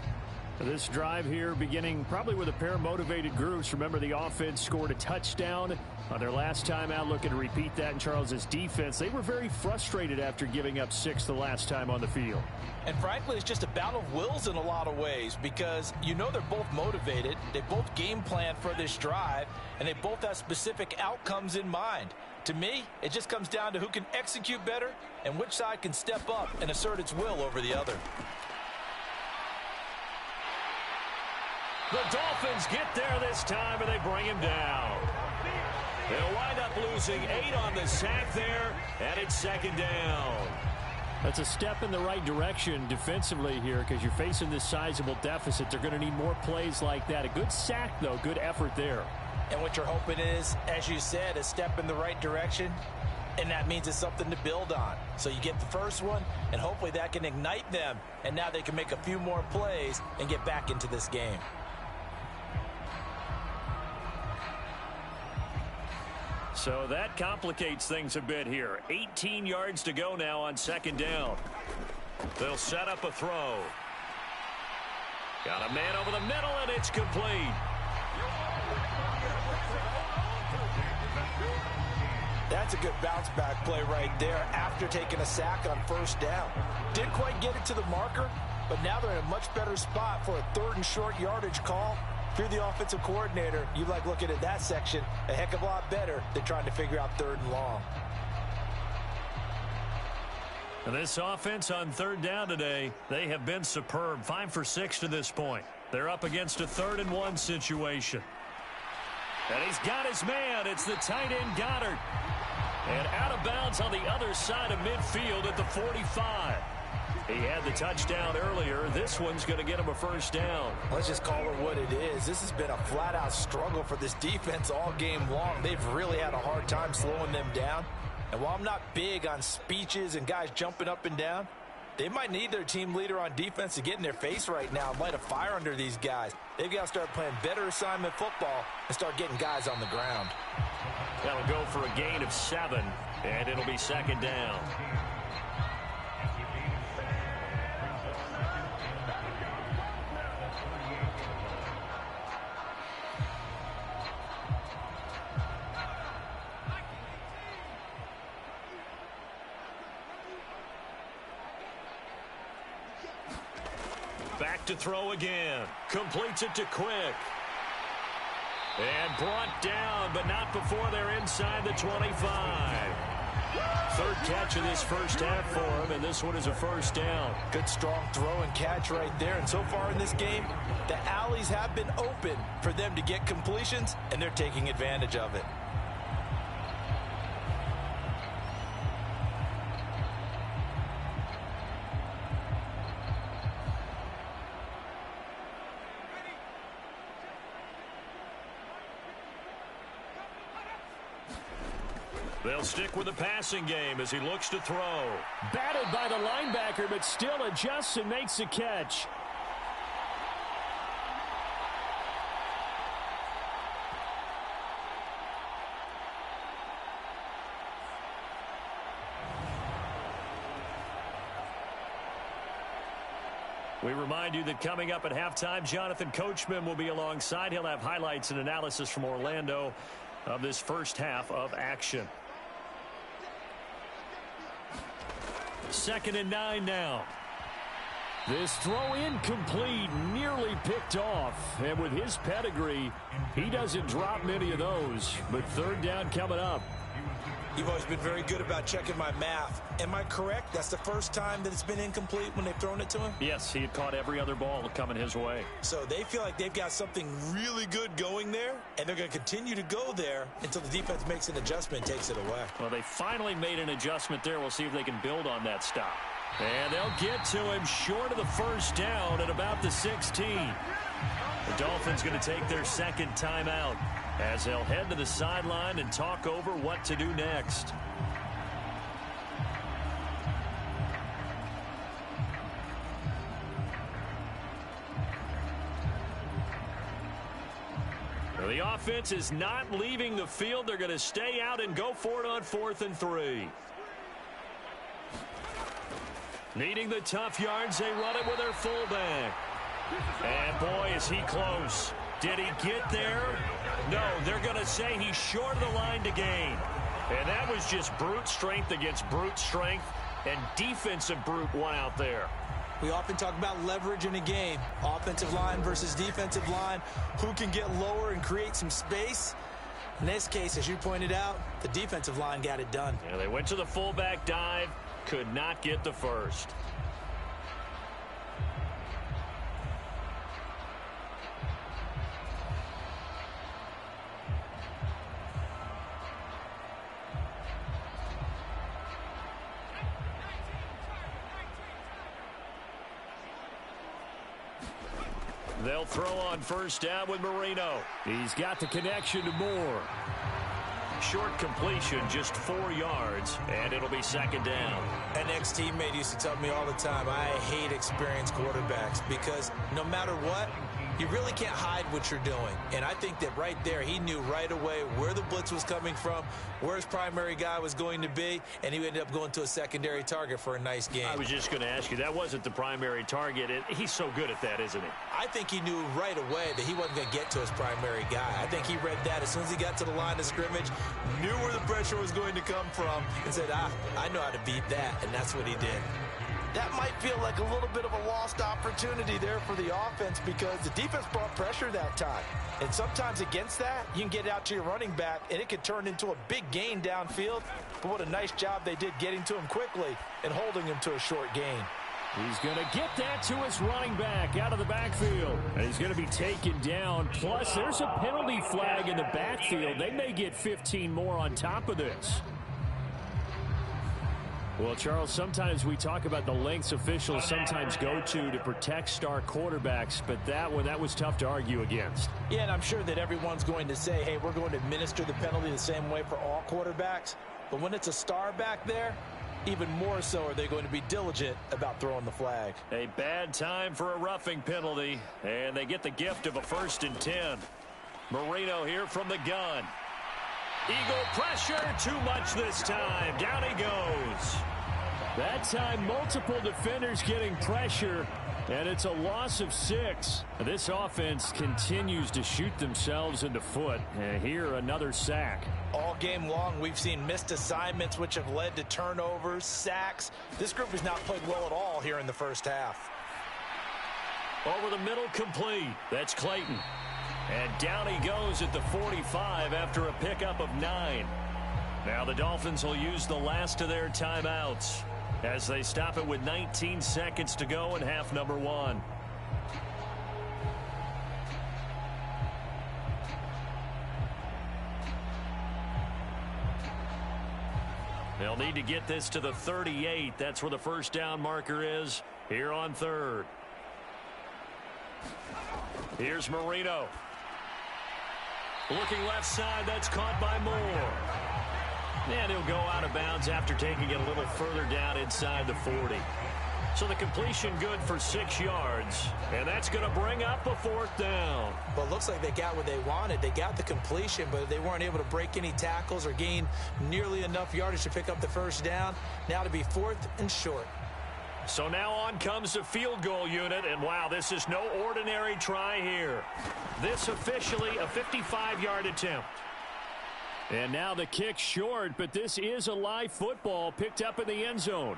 [SPEAKER 2] This drive here beginning probably with a pair of motivated groups. Remember, the offense scored a touchdown on their last time out. Looking to repeat that in Charles's defense. They were very frustrated after giving up 6 the last time on the field.
[SPEAKER 3] And frankly, it's just a battle of wills in a lot of ways because you know they're both motivated. They both game plan for this drive, and they both have specific outcomes in mind. To me, it just comes down to who can execute better and which side can step up and assert its will over the other.
[SPEAKER 2] The Dolphins get there this time, and they bring him down. They'll wind up losing 8 on the sack there, and it's 2nd down.
[SPEAKER 5] That's a step in the right direction defensively here because you're facing this sizable deficit. They're going to need more plays like that. A good sack, though. Good effort there.
[SPEAKER 3] And what you're hoping is, as you said, a step in the right direction, and that means it's something to build on. So you get the first one, and hopefully that can ignite them, and now they can make a few more plays and get back into this game.
[SPEAKER 2] So that complicates things a bit here. 18 yards to go now on 2nd down. They'll set up a throw. Got a man over the middle, and it's complete.
[SPEAKER 3] That's a good bounce back play right there after taking a sack on 1st down. Didn't quite get it to the marker, but now they're in a much better spot for a 3rd and short yardage call. If you're the offensive coordinator, you like looking at that section a heck of a lot better than trying to figure out 3rd and long.
[SPEAKER 2] This offense on 3rd down today, they have been superb. 5 for 6 to this point. They're up against a 3rd and 1 situation. And he's got his man. It's the tight end Goddard. And out of bounds on the other side of midfield at the 45. He had the touchdown earlier. This one's going to get him a 1st down.
[SPEAKER 3] Let's just call it what it is. This has been a flat-out struggle for this defense all game long. They've really had a hard time slowing them down. And while I'm not big on speeches and guys jumping up and down, they might need their team leader on defense to get in their face right now and light a fire under these guys. They've got to start playing better assignment football and start getting guys on the ground.
[SPEAKER 2] That'll go for a gain of 7, and it'll be 2nd down. Back to throw again. Completes it to Quick. And brought down, but not before they're inside the 25. 3rd catch of this 1st half for him, and this one is a 1st down.
[SPEAKER 3] Good strong throw and catch right there. And so far in this game, the alleys have been open for them to get completions, and they're taking advantage of it.
[SPEAKER 2] They'll stick with the passing game as he looks to throw.
[SPEAKER 5] Batted by the linebacker, but still adjusts and makes the catch.
[SPEAKER 2] We remind you that coming up at halftime, Jonathan Coachman will be alongside. He'll have highlights and analysis from Orlando of this 1st half of action. 2nd and 9 now.
[SPEAKER 5] This throw incomplete, nearly picked off. And with his pedigree, he doesn't drop many of those. But 3rd down coming up.
[SPEAKER 3] You've always been very good about checking my math. Am I correct? That's the first time that it's been incomplete when they've thrown it to him?
[SPEAKER 2] Yes, he had caught every other ball coming his way.
[SPEAKER 3] So they feel like they've got something really good going there, and they're going to continue to go there until the defense makes an adjustment and takes it away.
[SPEAKER 2] Well, they finally made an adjustment there. We'll see if they can build on that stop. And they'll get to him short of the 1st down at about the 16. The Dolphins going to take their 2nd timeout as they'll head to the sideline and talk over what to do next. The offense is not leaving the field. They're going to stay out and go for it on 4th and 3. Needing the tough yards, they run it with their fullback. And boy, is he close. Did he get there? No, they're going to say he's short of the line to gain. And that was just brute strength against brute strength, and defensive brute one out there.
[SPEAKER 4] We often talk about leverage in a game. Offensive line versus defensive line. Who can get lower and create some space? In this case, as you pointed out, the defensive line got it done.
[SPEAKER 2] Yeah, they went to the fullback dive, could not get the first. They'll throw on first down with Marino.
[SPEAKER 5] He's got the connection to Moore.
[SPEAKER 2] Short completion, just 4 yards, and it'll be 2nd down.
[SPEAKER 4] An ex-teammate used to tell me all the time, I hate experienced quarterbacks because no matter what, you really can't hide what you're doing. And I think that right there, he knew right away where the blitz was coming from, where his primary guy was going to be, and he ended up going to a secondary target for a nice game.
[SPEAKER 2] I was just going to ask you, that wasn't the primary target. He's so good at that, isn't he?
[SPEAKER 4] I think he knew right away that he wasn't going to get to his primary guy. I think he read that as soon as he got to the line of scrimmage, knew where the pressure was going to come from, and said, I know how to beat that, and that's what he did.
[SPEAKER 3] That might feel like a little bit of a lost opportunity there for the offense because the defense brought pressure that time. And sometimes against that, you can get out to your running back, and it could turn into a big gain downfield. But what a nice job they did getting to him quickly and holding him to a short gain.
[SPEAKER 5] He's going to get that to his running back out of the backfield. And he's going to be taken down. Plus, there's a penalty flag in the backfield. They may get 15 more on top of this. Well, Charles, sometimes we talk about the lengths officials sometimes go to protect star quarterbacks, but that was tough to argue against.
[SPEAKER 3] Yeah, and I'm sure that everyone's going to say, hey, we're going to administer the penalty the same way for all quarterbacks. But when it's a star back there, even more so are they going to be diligent about throwing the flag.
[SPEAKER 2] A bad time for a roughing penalty, and they get the gift of a 1st and 10. Marino here from the gun. Eagle pressure, too much this time. Down he goes.
[SPEAKER 5] That time, multiple defenders getting pressure, and it's a loss of 6. This offense continues to shoot themselves in the foot. And here, another sack.
[SPEAKER 3] All game long, we've seen missed assignments, which have led to turnovers, sacks. This group has not played well at all here in the first half.
[SPEAKER 2] Over the middle, complete. That's Clayton. And down he goes at the 45 after a pickup of 9. Now the Dolphins will use the last of their timeouts as they stop it with 19 seconds to go in half number 1. They'll need to get this to the 38. That's where the first down marker is here on 3rd. Here's Marino. Looking left side, that's caught by Moore. And he'll go out of bounds after taking it a little further down inside the 40. So the completion good for 6 yards. And that's going to bring up a 4th down.
[SPEAKER 4] Well, it looks like they got what they wanted. They got the completion, but they weren't able to break any tackles or gain nearly enough yardage to pick up the first down. Now to be 4th and short.
[SPEAKER 2] So now on comes the field goal unit, and wow, this is no ordinary try here. This officially a 55-yard attempt.
[SPEAKER 5] And now the kick short, but this is a live football picked up in the end zone.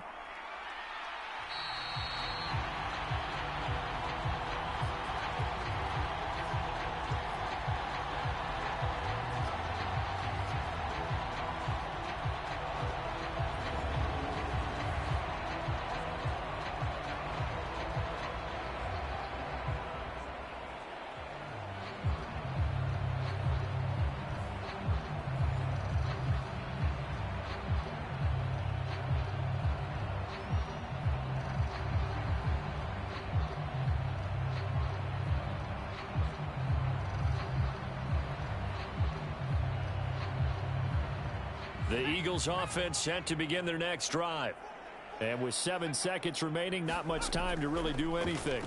[SPEAKER 2] The Eagles offense set to begin their next drive.
[SPEAKER 5] And with 7 seconds remaining, not much time to really do anything.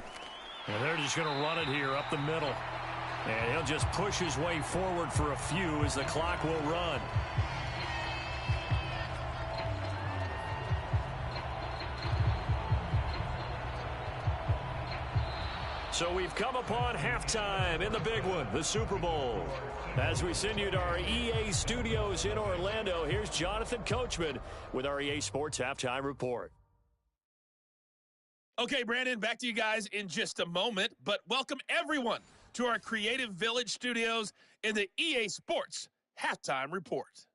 [SPEAKER 2] And they're just going to run it here up the middle. And he'll just push his way forward for a few as the clock will run. So we've come upon halftime in the big one, the Super Bowl. As we send you to our EA studios in Orlando, here's Jonathan Coachman with our EA Sports Halftime Report.
[SPEAKER 6] Okay, Brandon, back to you guys in just a moment, but welcome everyone to our Creative Village studios in the EA Sports Halftime Report.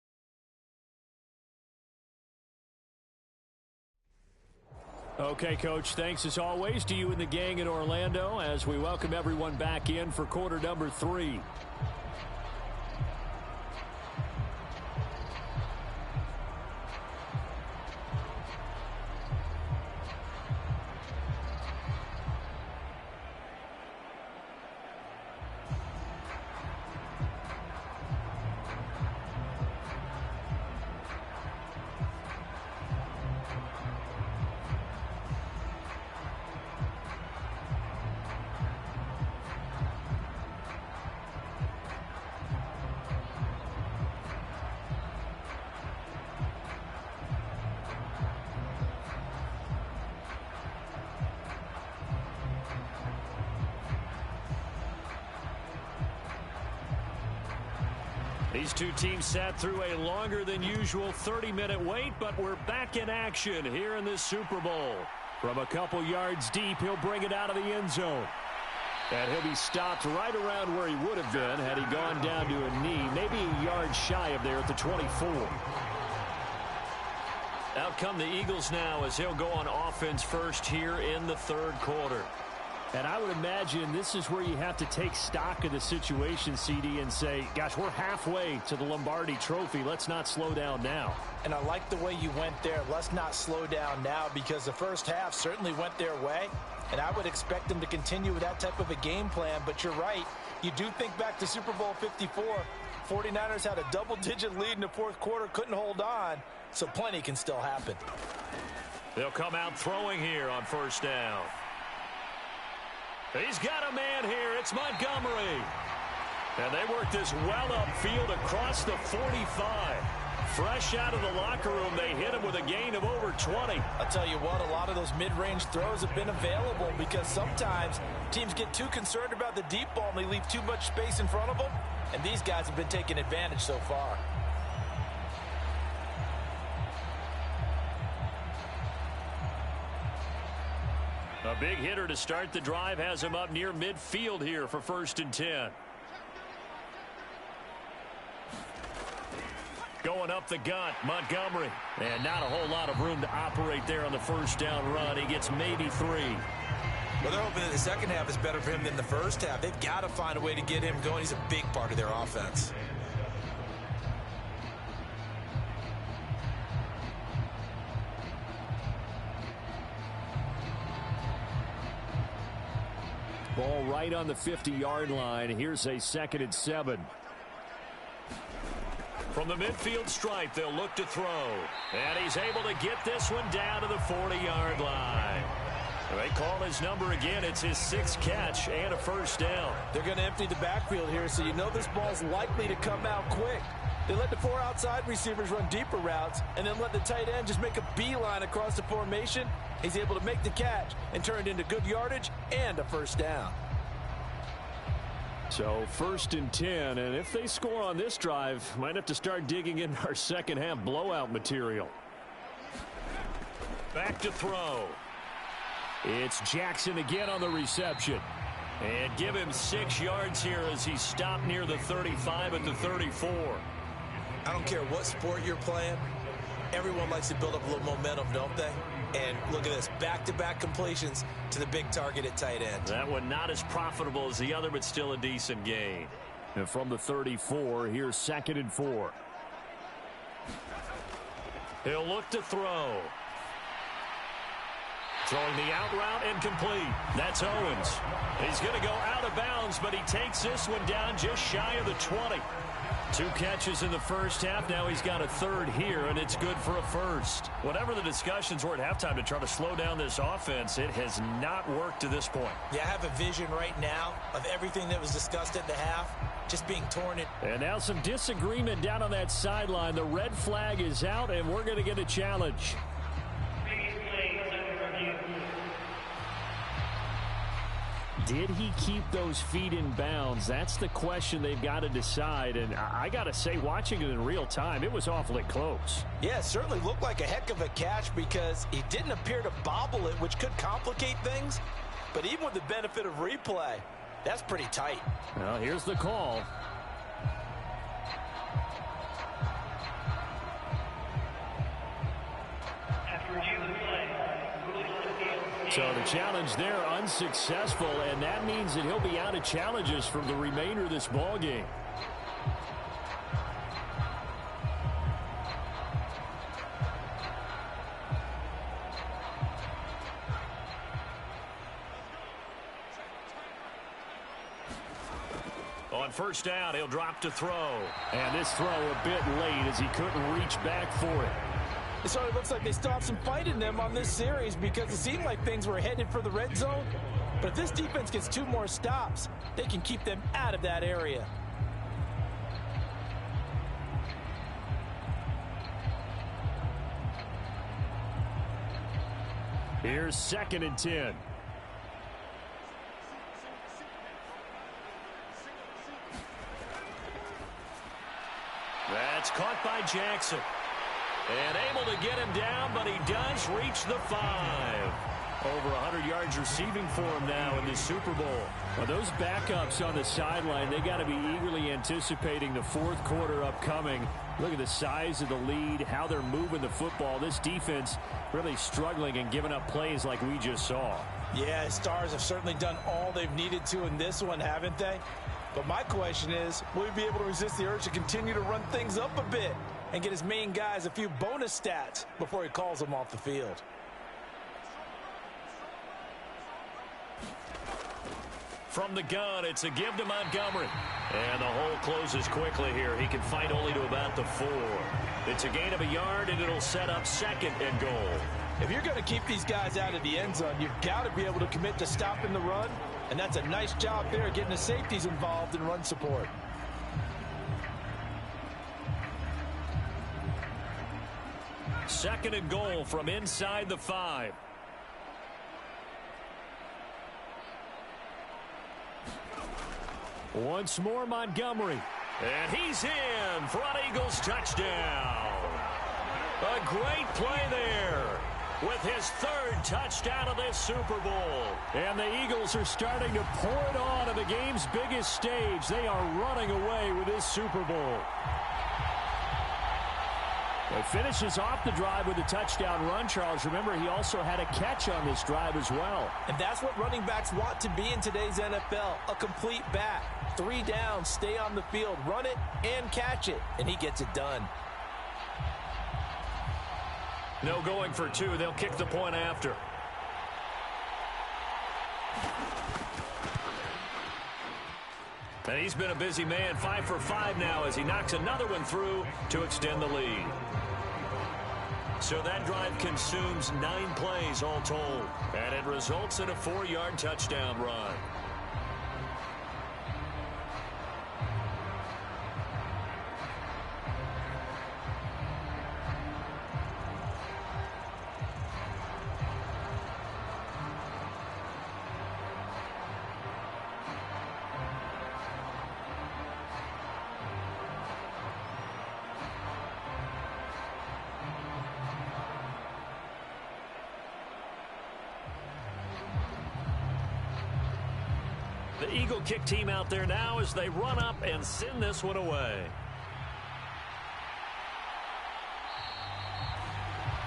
[SPEAKER 2] Okay, Coach, thanks as always to you and the gang in Orlando as we welcome everyone back in for quarter number 3. These two teams sat through a longer than usual 30-minute wait, but we're back in action here in this Super Bowl. From a couple yards deep, he'll bring it out of the end zone. And he'll be stopped right around where he would have been had he gone down to a knee, maybe a yard shy of there at the 24. Out come the Eagles now as he'll go on offense first here in the third quarter. And I would imagine this is where you have to take stock of the situation, CD, and say, gosh, we're halfway to the Lombardi Trophy. Let's not slow down now.
[SPEAKER 3] And I like the way you went there. Let's not slow down now, because the first half certainly went their way. And I would expect them to continue with that type of a game plan. But you're right. You do think back to Super Bowl 54. 49ers had a double-digit lead in the fourth quarter, couldn't hold on. So plenty can still happen.
[SPEAKER 2] They'll come out throwing here on first down. He's got a man here. It's Montgomery. And they work this well upfield across the 45. Fresh out of the locker room, they hit him with a gain of over 20.
[SPEAKER 3] I'll tell you what, a lot of those mid-range throws have been available because sometimes teams get too concerned about the deep ball and they leave too much space in front of them. And these guys have been taking advantage so far.
[SPEAKER 2] A big hitter to start the drive has him up near midfield here for 1st and 10. Going up the gut, Montgomery. And not a whole lot of room to operate there on the first down run. He gets maybe 3.
[SPEAKER 4] Well, they're hoping that the second half is better for him than the first half. They've got to find a way to get him going. He's a big part of their offense.
[SPEAKER 2] Ball right on the 50-yard line. Here's a 2nd and 7. From the midfield stripe, they'll look to throw. And he's able to get this one down to the 40-yard line. They call his number again. It's his 6th catch and a first down.
[SPEAKER 3] They're going to empty the backfield here, so you know this ball's likely to come out quick. They let the 4 outside receivers run deeper routes and then let the tight end just make a beeline across the formation. He's able to make the catch and turn it into good yardage and a first down.
[SPEAKER 2] So 1st and 10, and if they score on this drive, might have to start digging in our second half blowout material. Back to throw. It's Jackson again on the reception. And give him 6 yards here as he's stopped near the 35 at the 34.
[SPEAKER 4] I don't care what sport you're playing. Everyone likes to build up a little momentum, don't they? And look at this, back-to-back completions to the big target at tight end.
[SPEAKER 2] That one not as profitable as the other, but still a decent gain. And from the 34, here's 2nd and 4. He'll look to throw. Throwing the out route incomplete. That's Owens. He's going to go out of bounds, but he takes this one down just shy of the 20. 2 catches in the first half. Now he's got a third here, and it's good for a first. Whatever the discussions were at halftime to try to slow down this offense, it has not worked to this point.
[SPEAKER 4] Yeah, I have a vision right now of everything that was discussed at the half just being torn in.
[SPEAKER 2] And now some disagreement down on that sideline. The red flag is out, and we're going to get a challenge. Did he keep those feet in bounds? That's the question they've got to decide. And I got to say, watching it in real time, it was awfully close.
[SPEAKER 4] Yeah, it certainly looked like a heck of a catch because he didn't appear to bobble it, which could complicate things. But even with the benefit of replay, that's pretty tight.
[SPEAKER 2] Well, here's the call. So the challenge there unsuccessful, and that means that he'll be out of challenges for the remainder of this ball game. On first down, he'll drop to throw. And this throw a bit late as he couldn't reach back for it.
[SPEAKER 4] It sort of looks like they still have some fight in them on this series because it seemed like things were headed for the red zone. But if this defense gets 2 more stops, they can keep them out of that area.
[SPEAKER 2] Here's 2nd and 10. That's caught by Jackson. And able to get him down, but he does reach the 5. Over 100 yards receiving for him now in this Super Bowl. Well, those backups on the sideline, they got to be eagerly anticipating the 4th quarter upcoming. Look at the size of the lead, how they're moving the football. This defense really struggling and giving up plays like we just saw.
[SPEAKER 4] Yeah, Stars have certainly done all they've needed to in this one, haven't they? But my question is, will he be able to resist the urge to continue to run things up a bit and get his main guys a few bonus stats before he calls them off the field?
[SPEAKER 2] From the gun, it's a give to Montgomery. And the hole closes quickly here. He can fight only to about the 4. It's a gain of a yard, and it'll set up 2nd and goal.
[SPEAKER 4] If you're going to keep these guys out of the end zone, you've got to be able to commit to stopping the run. And that's a nice job there, getting the safeties involved in run support.
[SPEAKER 2] Second and goal from inside the 5. Once more, Montgomery. And he's in for an Eagles touchdown. A great play there with his 3rd touchdown of this Super Bowl. And the Eagles are starting to pour it on at the game's biggest stage. They are running away with this Super Bowl. He finishes off the drive with a touchdown run, Charles. Remember, he also had a catch on this drive as well.
[SPEAKER 4] And that's what running backs want to be in today's NFL, a complete back. 3 downs, stay on the field, run it, and catch it. And he gets it done.
[SPEAKER 2] No going for 2. They'll kick the point after. And he's been a busy man, 5 for 5 now as he knocks another one through to extend the lead. So that drive consumes 9 plays all told. And it results in a 4-yard touchdown run. The Eagle kick team out there now as they run up and send this one away.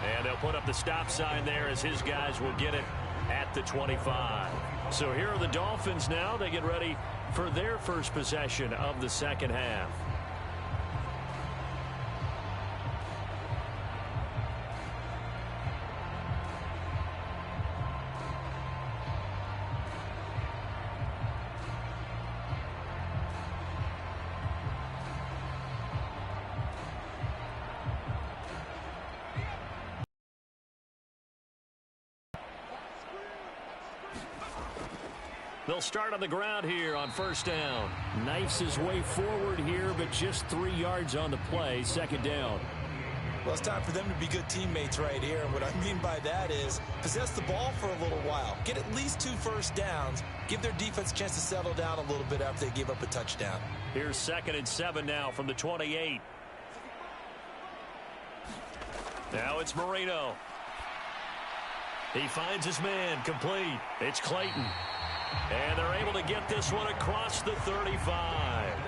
[SPEAKER 2] And they'll put up the stop sign there as his guys will get it at the 25. So here are the Dolphins now. They get ready for their first possession of the second half. They'll start on the ground here on first down. Knifes his way forward here, but just 3 yards on the play. Second down.
[SPEAKER 4] Well, it's time for them to be good teammates right here. And what I mean by that is possess the ball for a little while. Get at least 2 first downs. Give their defense a chance to settle down a little bit after they give up a touchdown.
[SPEAKER 2] Here's 2nd and 7 now from the 28. Now it's Marino. He finds his man, complete. It's Clayton. And they're able to get this one across the 35.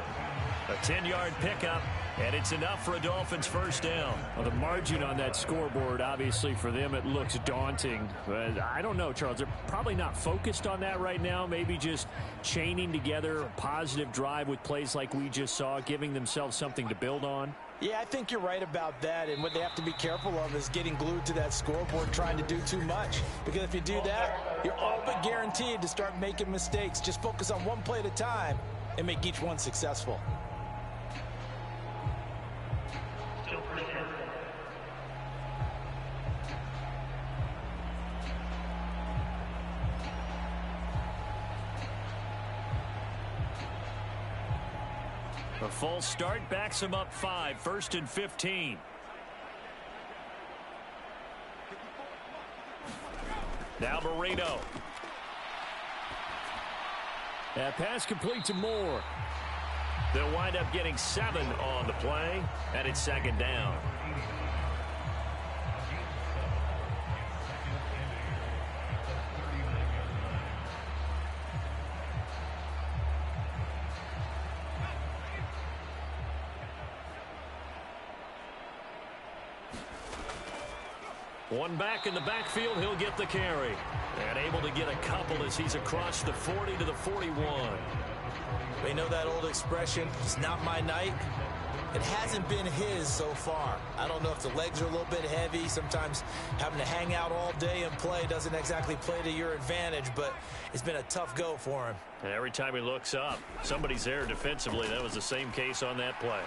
[SPEAKER 2] A 10-yard pickup, and it's enough for a Dolphins first down.
[SPEAKER 5] Well, the margin on that scoreboard, obviously for them, it looks daunting. But I don't know, Charles. They're probably not focused on that right now. Maybe just chaining together a positive drive with plays like we just saw, giving themselves something to build on.
[SPEAKER 3] Yeah, I think you're right about that, and what they have to be careful of is getting glued to that scoreboard trying to do too much. Because if you do that, you're all but guaranteed to start making mistakes. Just focus on one play at a time and make each one successful.
[SPEAKER 2] A false start backs him up 5, 1st and 15. Now Marino.
[SPEAKER 5] That pass complete to Moore.
[SPEAKER 2] They'll wind up getting 7 on the play, and it's 2nd down. One back in the backfield, he'll get the carry. And able to get a couple as he's across the 40 to the 41.
[SPEAKER 4] We know that old expression, it's not my night. It hasn't been his so far. I don't know if the legs are a little bit heavy. Sometimes having to hang out all day and play doesn't exactly play to your advantage, but it's been a tough go for him.
[SPEAKER 2] And every time he looks up, somebody's there defensively. That was the same case on that play.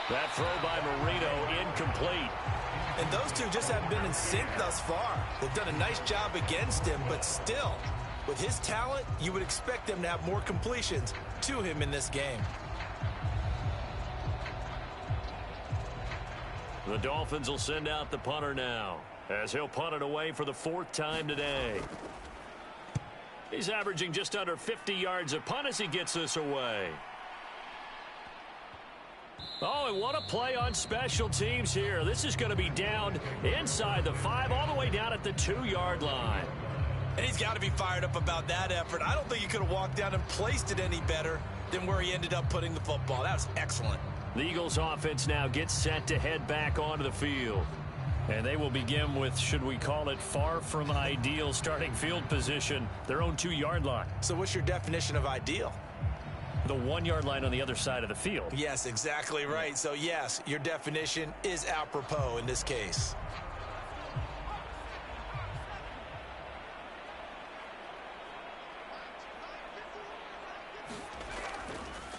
[SPEAKER 2] That throw by Marino incomplete.
[SPEAKER 4] And those two just haven't been in sync thus far. They've done a nice job against him, but still, with his talent, you would expect them to have more completions to him in this game.
[SPEAKER 2] The Dolphins will send out the punter now, as he'll punt it away for the 4th time today. He's averaging just under 50 yards a punt as he gets this away. Oh, and what a play on special teams here. This is going to be down inside the 5, all the way down at the 2-yard line.
[SPEAKER 4] And he's got to be fired up about that effort. I don't think he could have walked down and placed it any better than where he ended up putting the football. That was excellent.
[SPEAKER 2] The Eagles offense now gets set to head back onto the field. And they will begin with, should we call it, far from ideal starting field position, their own 2-yard line.
[SPEAKER 4] So what's your definition of ideal?
[SPEAKER 2] The 1-yard line on the other side of the field.
[SPEAKER 4] Yes, exactly right. So, yes, your definition is apropos in this case.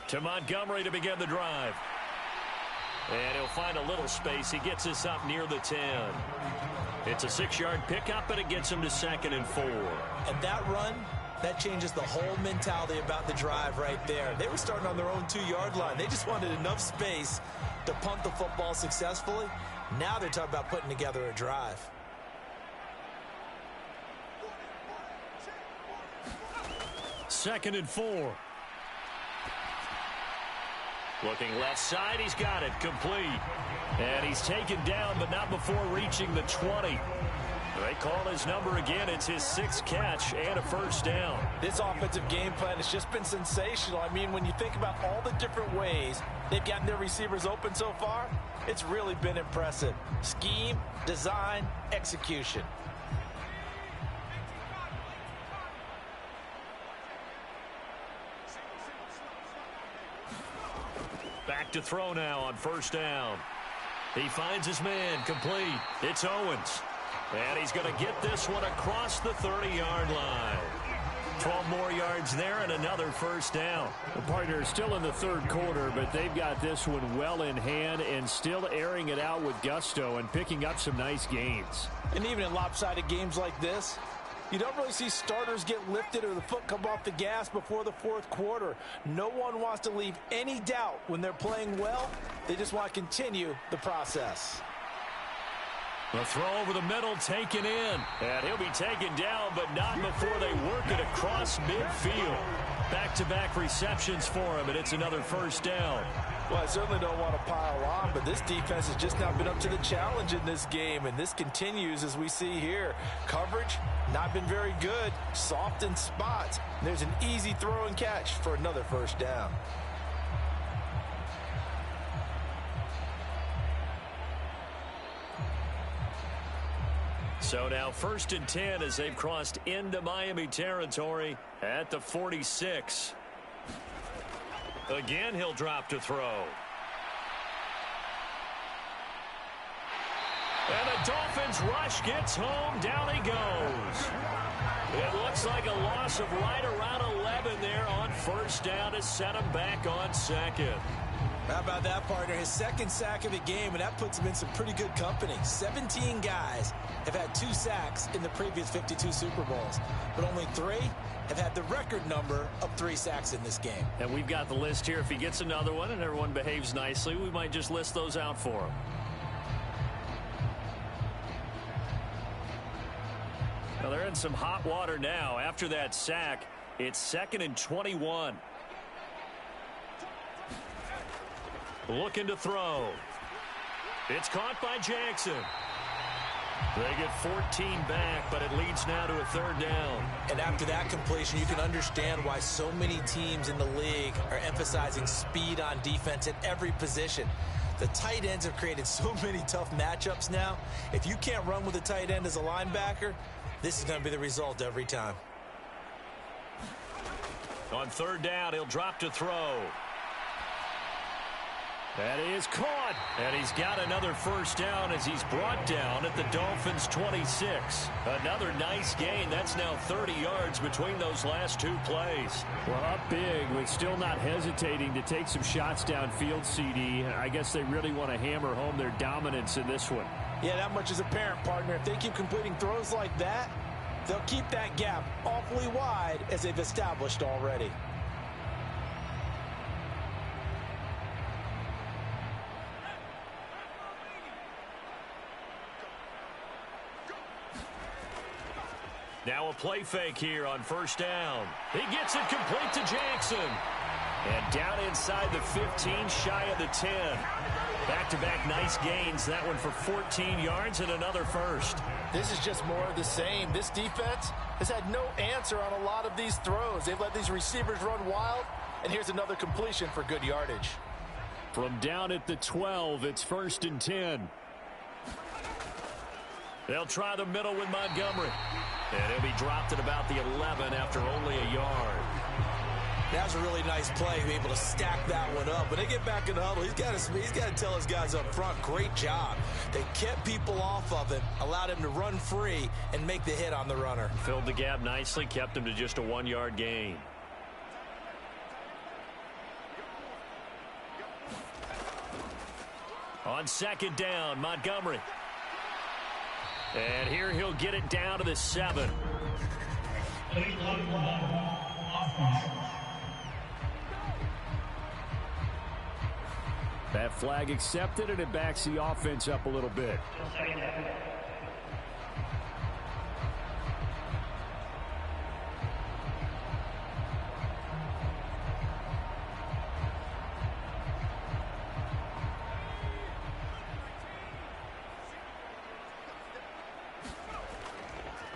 [SPEAKER 2] To Montgomery to begin the drive. And he'll find a little space. He gets this up near the 10. It's a 6-yard pickup, and it gets him to 2nd and 4.
[SPEAKER 4] And that run, that changes the whole mentality about the drive right there. They were starting on their own 2-yard line. They just wanted enough space to punt the football successfully. Now they're talking about putting together a drive.
[SPEAKER 2] Second and 4. Looking left side, he's got it, complete. And he's taken down, but not before reaching the 20. They call his number again. It's his 6th catch and a first down.
[SPEAKER 3] This offensive game plan has just been sensational. I mean, when you think about all the different ways they've gotten their receivers open so far, it's really been impressive. Scheme, design, execution.
[SPEAKER 2] Back to throw now on first down. He finds his man, complete. It's Owens. And he's going to get this one across the 30-yard line. 12 more yards there and another first down.
[SPEAKER 5] The partner is still in the 3rd quarter, but they've got this one well in hand and still airing it out with gusto and picking up some nice gains.
[SPEAKER 3] And even in lopsided games like this, You don't really see starters get lifted or the foot come off the gas before the fourth quarter. No one wants to leave any doubt when they're playing well. They just want to continue the process.
[SPEAKER 2] The throw over the middle taken in. And he'll be taken down, but not before they work it across midfield. Back-to-back receptions for him, and it's another first down.
[SPEAKER 3] Well, I certainly don't want to pile on, but this defense has just not been up to the challenge in this game, and this continues as we see here. Coverage, not been very good, soft in spots. There's an easy throw and catch for another first down.
[SPEAKER 2] So now 1st and 10 as they've crossed into Miami territory at the 46. Again, he'll drop to throw. And the Dolphins rush gets home. Down he goes. It looks like a loss of right around 11 there on first down to set him back on second.
[SPEAKER 4] How about that, partner? His second sack of the game, and that puts him in some pretty good company. 17 guys have had 2 sacks in the previous 52 Super Bowls, but only 3 have had the record number of 3 sacks in this game.
[SPEAKER 2] And we've got the list here. If he gets another one and everyone behaves nicely, we might just list those out for him. Well, they're in some hot water now. After that sack, it's 2nd and 21. Looking to throw. It's caught by Jackson. They get 14 back, but it leads now to a 3rd down.
[SPEAKER 4] And after that completion, you can understand why so many teams in the league are emphasizing speed on defense at every position. The tight ends have created so many tough matchups now. If you can't run with a tight end as a linebacker, this is going to be the result every time.
[SPEAKER 2] On 3rd down, he'll drop to throw. That is caught, and he's got another first down as he's brought down at the Dolphins' 26. Another nice gain. That's now 30 yards between those last 2 plays.
[SPEAKER 5] Well, up big, but still not hesitating to take some shots downfield, CD. I guess they really want to hammer home their dominance in this one.
[SPEAKER 3] Yeah, that much is apparent, partner. If they keep completing throws like that, they'll keep that gap awfully wide as they've established already.
[SPEAKER 2] Now a play fake here on first down. He gets it complete to Jackson. And down inside the 15, shy of the 10. Back-to-back nice gains. That one for 14 yards and another first.
[SPEAKER 3] This is just more of the same. This defense has had no answer on a lot of these throws. They've let these receivers run wild. And here's another completion for good yardage.
[SPEAKER 5] From down at the 12, it's 1st and 10.
[SPEAKER 2] They'll try the middle with Montgomery. And he'll be dropped at about the 11 after only a yard.
[SPEAKER 4] That was a really nice play, to be able to stack that one up. When they get back in the huddle, he's got to tell his guys up front, great job. They kept people off of him, allowed him to run free and make the hit on the runner.
[SPEAKER 2] Filled the gap nicely, kept him to just a 1-yard gain. On 2nd down, Montgomery. And here he'll get it down to the 7.
[SPEAKER 5] That flag accepted, and it backs the offense up a little bit.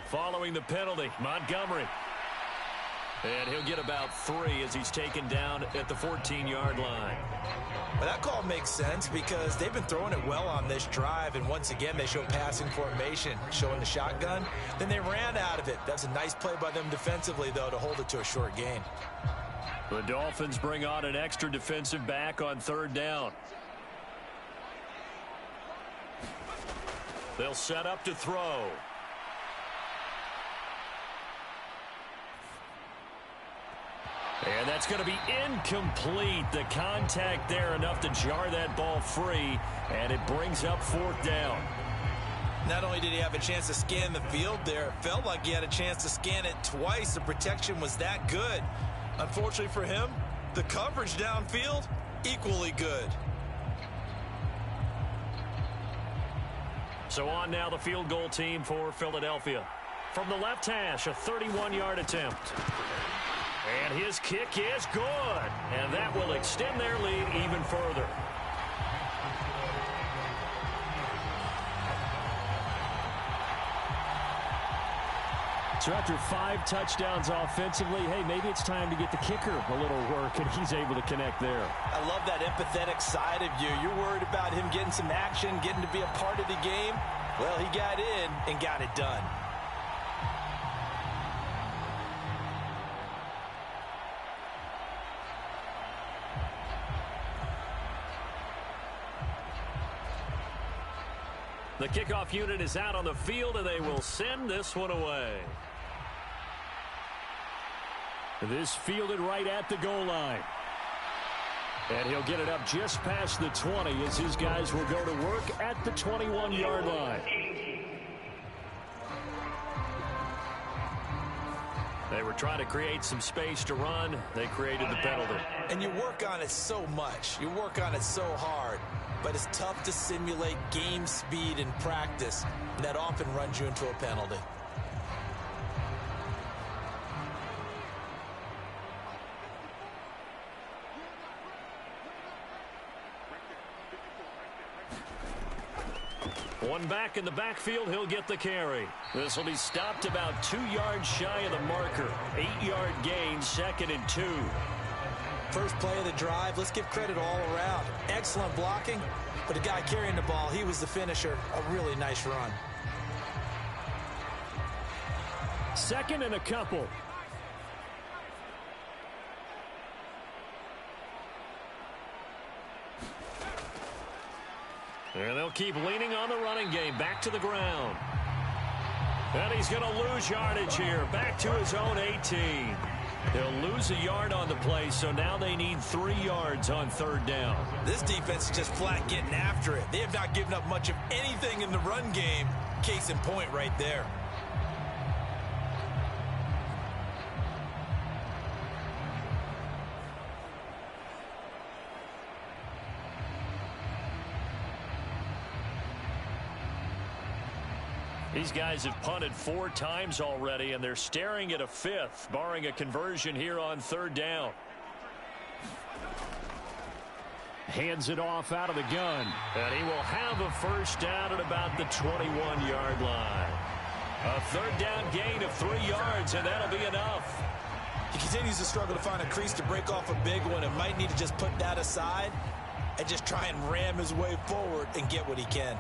[SPEAKER 2] Following the penalty, Montgomery. And he'll get about 3 as he's taken down at the 14-yard line.
[SPEAKER 4] Well, that call makes sense because they've been throwing it well on this drive, and once again they show passing formation, showing the shotgun. Then they ran out of it. That's a nice play by them defensively, though, to hold it to a short gain.
[SPEAKER 2] The Dolphins bring on an extra defensive back on 3rd down. They'll set up to throw. And that's going to be incomplete. The contact there enough to jar that ball free, and it brings up 4th down.
[SPEAKER 4] Not only did he have a chance to scan the field there, it felt like he had a chance to scan it twice. The protection was that good. Unfortunately for him, the coverage downfield, equally good.
[SPEAKER 2] So on now the field goal team for Philadelphia. From the left hash, a 31-yard attempt. And his kick is good. And that will extend their lead even further. So after 5 touchdowns offensively, hey, maybe it's time to get the kicker a little work, and he's able to connect there.
[SPEAKER 4] I love that empathetic side of you. You're worried about him getting some action, getting to be a part of the game. Well, he got in and got it done.
[SPEAKER 2] The kickoff unit is out on the field, and they will send this one away. This fielded right at the goal line. And he'll get it up just past the 20 as his guys will go to work at the 21-yard line. They were trying to create some space to run. They created the penalty.
[SPEAKER 4] And you work on it so much. You work on it so hard. But it's tough to simulate game speed in practice. And that often runs you into a penalty.
[SPEAKER 2] One back in the backfield, he'll get the carry. This will be stopped about 2 yards shy of the marker. 8-yard gain, 2nd and 2.
[SPEAKER 4] First play of the drive, let's give credit all around. Excellent blocking, but the guy carrying the ball, he was the finisher. A really nice run.
[SPEAKER 2] 2nd and a couple. And they'll keep leaning on the running game. Back to the ground. And he's going to lose yardage here. Back to his own 18. They'll lose a yard on the play, so now they need 3 yards on 3rd down.
[SPEAKER 4] This defense is just flat getting after it. They have not given up much of anything in the run game. Case in point right there.
[SPEAKER 2] These guys have punted 4 times already, and they're staring at a 5th, barring a conversion here on 3rd down. Hands it off out of the gun, and he will have a 1st down at about the 21-yard line. A 3rd down gain of 3 yards, and that'll be enough.
[SPEAKER 4] He continues to struggle to find a crease to break off a big one, and might need to just put that aside and just try and ram his way forward and get what he can.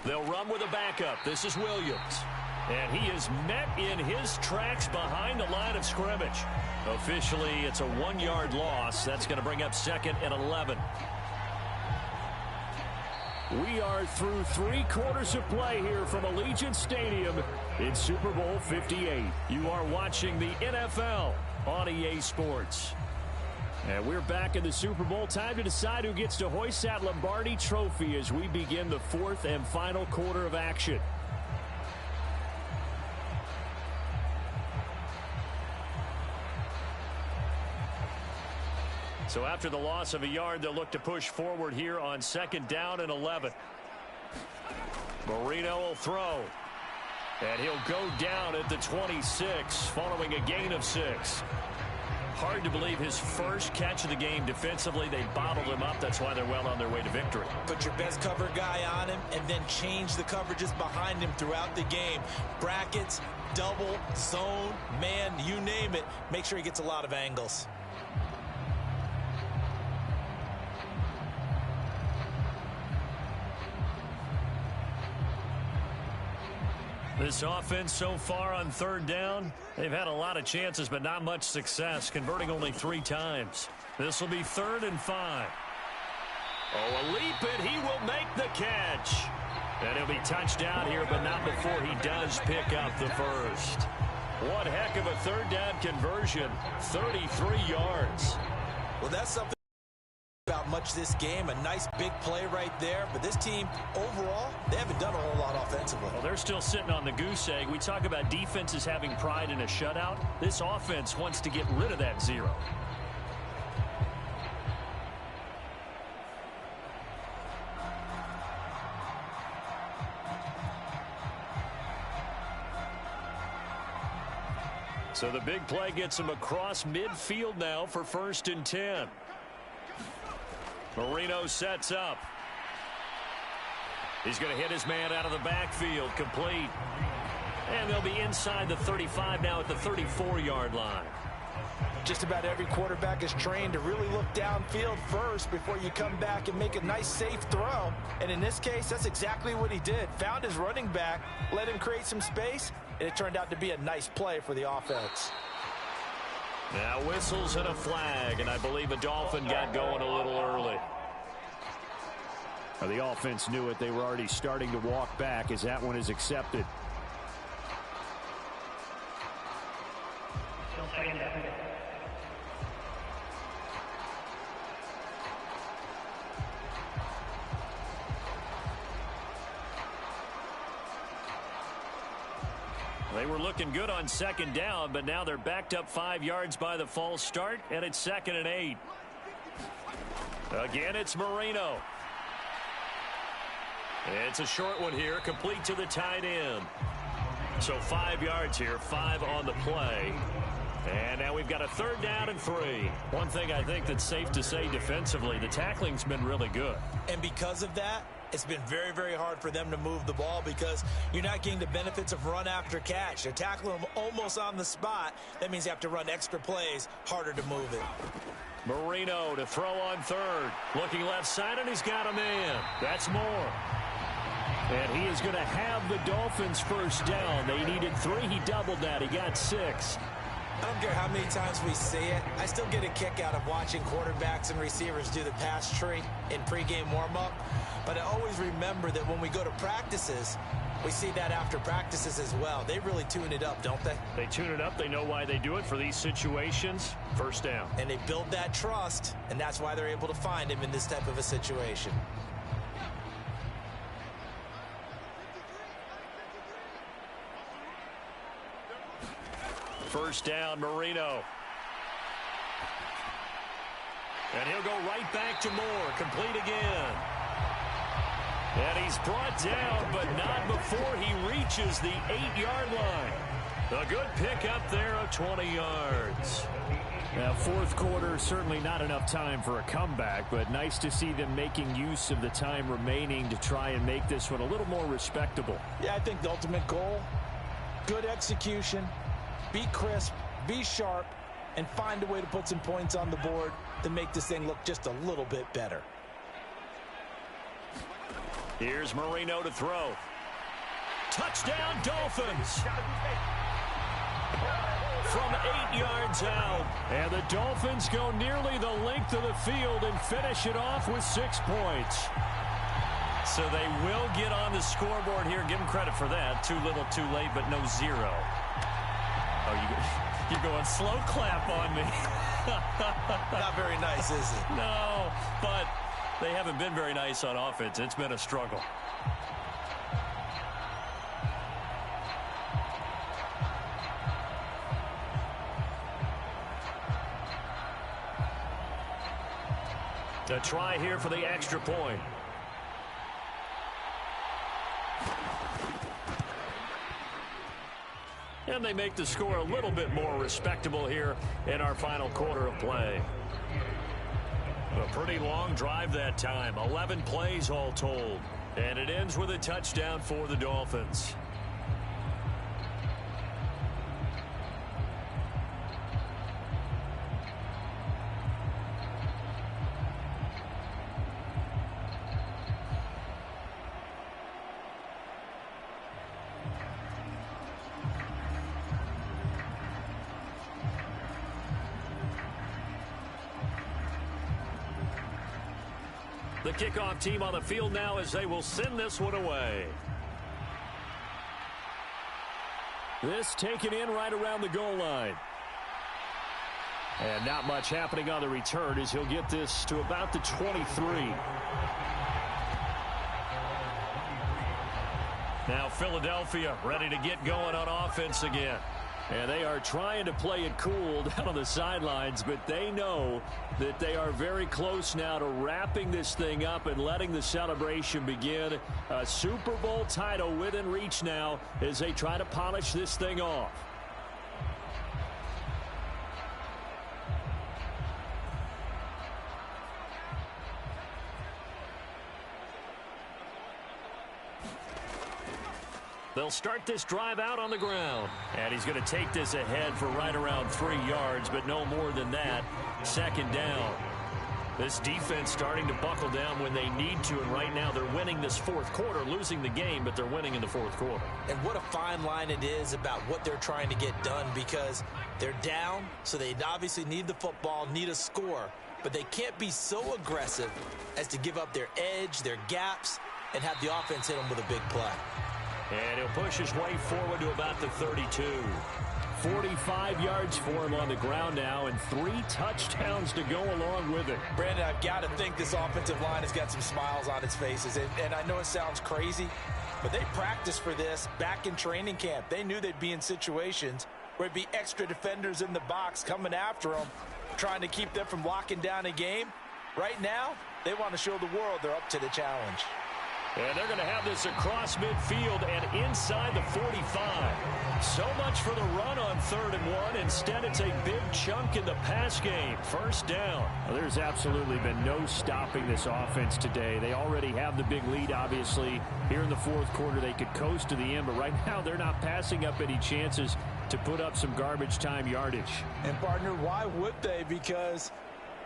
[SPEAKER 2] They'll run with a backup. This is Williams. And he is met in his tracks behind the line of scrimmage. Officially, it's a 1-yard loss. That's going to bring up 2nd and 11. We are through 3 quarters of play here from Allegiant Stadium in Super Bowl 58. You are watching the NFL on EA Sports. And we're back in the Super Bowl. Time to decide who gets to hoist that Lombardi trophy as we begin the 4th and final quarter of action. So after the loss of a yard, they'll look to push forward here on 2nd down and 11. Marino will throw. And he'll go down at the 26 following a gain of 6. Hard to believe his first catch of the game defensively. They bottled him up. That's why they're well on their way to victory.
[SPEAKER 4] Put your best cover guy on him and then change the coverages behind him throughout the game. Brackets, double, zone, man, you name it. Make sure he gets a lot of angles.
[SPEAKER 2] This offense so far on 3rd down, they've had a lot of chances, but not much success, converting only 3 times. This will be 3rd and 5. Oh, a leap, and he will make the catch. And he'll be touched down here, but not before he does pick up the first. One heck of a third down conversion, 33 yards.
[SPEAKER 4] Well, that's something about much this game. A nice big play right there. But this team, overall, they haven't done a whole lot offensively.
[SPEAKER 2] Well, they're still sitting on the goose egg. We talk about defenses having pride in a shutout. This offense wants to get rid of that zero. So the big play gets him across midfield now for 1st and 10. Marino sets up. He's going to hit his man out of the backfield, complete. And they'll be inside the 35 now at the 34-yard line.
[SPEAKER 3] Just about every quarterback is trained to really look downfield first before you come back and make a nice, safe throw. And in this case, that's exactly what he did. Found his running back, let him create some space, and it turned out to be a nice play for the offense.
[SPEAKER 2] Now whistles and a flag, and I believe a Dolphin got going a little early.
[SPEAKER 5] The offense knew it. They were already starting to walk back as that one is accepted.
[SPEAKER 2] They were looking good on 2nd down, but now they're backed up 5 yards by the false start, and it's 2nd and 8. Again, it's Marino. It's a short one here, complete to the tight end. So 5 yards here, 5 on the play. And now we've got a 3rd down and 3. One thing I think that's safe to say defensively, the tackling's been really good.
[SPEAKER 4] And because of that, it's been very, very hard for them to move the ball because you're not getting the benefits of run after catch. They're tackling them almost on the spot. That means you have to run extra plays, harder to move it.
[SPEAKER 2] Marino to throw on 3rd. Looking left side, and he's got a man. That's more. And he is going to have the Dolphins 1st down. They needed 3. He doubled that. He got 6.
[SPEAKER 4] I don't care how many times we see it. I still get a kick out of watching quarterbacks and receivers do the pass tree in pregame warm-up. But I always remember that when we go to practices, we see that after practices as well. They really tune it up, don't they?
[SPEAKER 2] They tune it up. They know why they do it for these situations. 1st down.
[SPEAKER 4] And they build that trust, and that's why they're able to find him in this type of a situation.
[SPEAKER 2] First down, Marino. And he'll go right back to Moore. Complete again. And he's brought down, but not before he reaches the 8-yard line. A good pickup there of 20 yards.
[SPEAKER 5] Now, 4th quarter, certainly not enough time for a comeback, but nice to see them making use of the time remaining to try and make this one a little more respectable.
[SPEAKER 3] Yeah, I think the ultimate goal, good execution, be crisp, be sharp, and find a way to put some points on the board to make this thing look just a little bit better.
[SPEAKER 2] Here's Marino to throw. Touchdown, Dolphins! From 8 yards out.
[SPEAKER 5] And the Dolphins go nearly the length of the field and finish it off with 6 points.
[SPEAKER 2] So they will get on the scoreboard here. Give them credit for that. Too little, too late, but no zero. Oh, you're going slow clap on me.
[SPEAKER 4] Not very nice, is it?
[SPEAKER 2] No, but they haven't been very nice on offense. It's been a struggle. A try here for the extra point. And they make the score a little bit more respectable here in our final quarter of play. A pretty long drive that time. 11 plays all told. And it ends with a touchdown for the Dolphins. The kickoff team on the field now as they will send this one away. This taken in right around the goal line. And not much happening on the return as he'll get this to about the 23. Now Philadelphia ready to get going on offense again. And they are trying to play it cool down on the sidelines, but they know that they are very close now to wrapping this thing up and letting the celebration begin. A Super Bowl title within reach now as they try to polish this thing off. They'll start this drive out on the ground. And he's going to take this ahead for right around 3 yards, but no more than that. Second down. This defense starting to buckle down when they need to, and right now they're winning this fourth quarter, losing the game, but they're winning in the fourth quarter.
[SPEAKER 4] And what a fine line it is about what they're trying to get done, because they're down, so they obviously need the football, need a score, but they can't be so aggressive as to give up their edge, their gaps, and have the offense hit them with a big play.
[SPEAKER 2] And he'll push his way forward to about the 32. 45 yards for him on the ground now, and 3 touchdowns to go along with it.
[SPEAKER 4] Brandon, I've got to think this offensive line has got some smiles on its faces. And I know it sounds crazy, but they practiced for this back in training camp. They knew they'd be in situations where it'd be extra defenders in the box coming after them, trying to keep them from locking down a game. Right now, they want to show the world they're up to the challenge.
[SPEAKER 2] And they're going to have this across midfield and inside the 45. So much for the run on 3rd and 1. Instead, it's a big chunk in the pass game. First down.
[SPEAKER 5] Well, there's absolutely been no stopping this offense today. They already have the big lead, obviously. Here in the fourth quarter, they could coast to the end, but right now they're not passing up any chances to put up some garbage time yardage.
[SPEAKER 4] And, partner, why would they? Because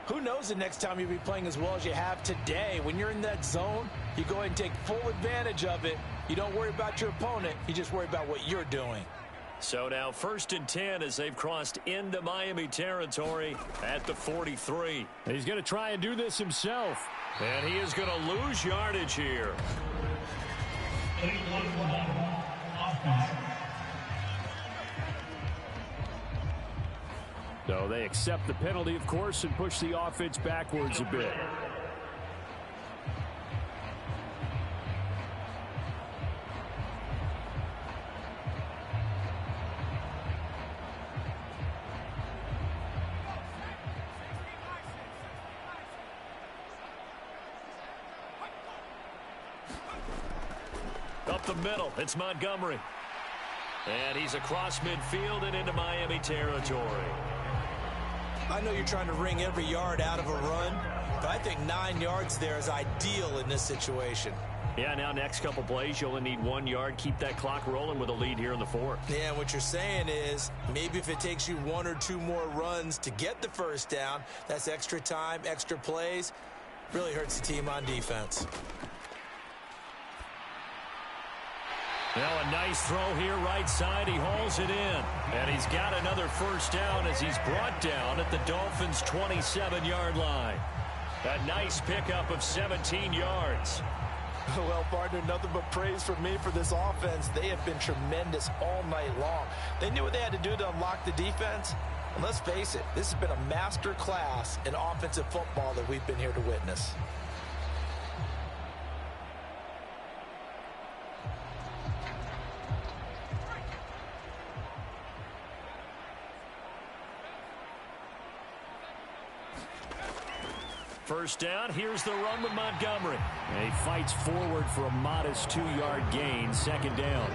[SPEAKER 4] who knows the next time you'll be playing as well as you have today. When you're in that zone, you go ahead and take full advantage of it. You don't worry about your opponent. You just worry about what you're doing.
[SPEAKER 2] So now 1st and 10 as they've crossed into Miami territory at the 43.
[SPEAKER 5] He's going to try and do this himself.
[SPEAKER 2] And he is going to lose yardage here.
[SPEAKER 5] So they accept the penalty, of course, and push the offense backwards a bit.
[SPEAKER 2] Up the middle, it's Montgomery. And he's across midfield and into Miami territory.
[SPEAKER 4] I know you're trying to wring every yard out of a run, but I think 9 yards there is ideal in this situation.
[SPEAKER 2] Yeah, now next couple plays, you only need 1 yard. Keep that clock rolling with a lead here in the fourth.
[SPEAKER 4] Yeah, what you're saying is maybe if it takes you 1 or 2 more runs to get the first down, that's extra time, extra plays. Really hurts the team on defense.
[SPEAKER 2] Now a nice throw here right side. He hauls it in. And he's got another first down as he's brought down at the Dolphins' 27-yard line. A nice pickup of 17 yards.
[SPEAKER 4] Well, partner, nothing but praise from me for this offense. They have been tremendous all night long. They knew what they had to do to unlock the defense. And let's face it, this has been a master class in offensive football that we've been here to witness.
[SPEAKER 2] First down, here's the run with Montgomery.
[SPEAKER 5] And he fights forward for a modest 2-yard gain. Second down.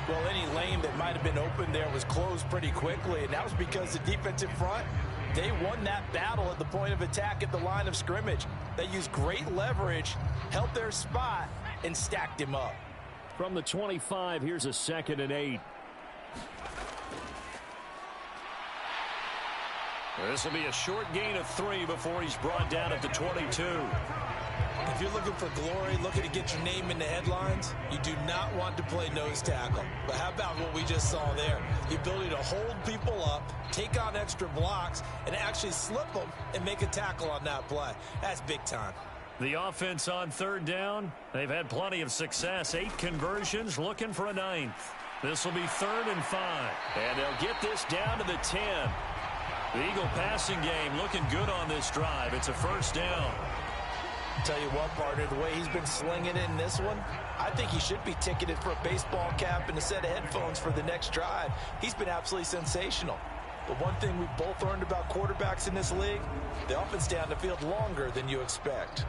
[SPEAKER 4] Well, any lane that might have been open there was closed pretty quickly, and that was because the defensive front, they won that battle at the point of attack at the line of scrimmage. They used great leverage, held their spot, and stacked him up.
[SPEAKER 5] From the 25, here's a 2nd and 8.
[SPEAKER 2] This will be a short gain of 3 before he's brought down at the 22.
[SPEAKER 4] If you're looking for glory, looking to get your name in the headlines, you do not want to play nose tackle. But how about what we just saw there? The ability to hold people up, take on extra blocks, and actually slip them and make a tackle on that play. That's big time.
[SPEAKER 2] The offense on third down. They've had plenty of success. 8 conversions, looking for a 9th. This will be 3rd and 5. And they'll get this down to the 10. The Eagle passing game looking good on this drive. It's a 1st down.
[SPEAKER 3] Tell you what, partner, the way he's been slinging it in this one, I think he should be ticketed for a baseball cap and a set of headphones for the next drive. He's been absolutely sensational. But one thing we've both learned about quarterbacks in this league, they often stay on the field longer than you expect.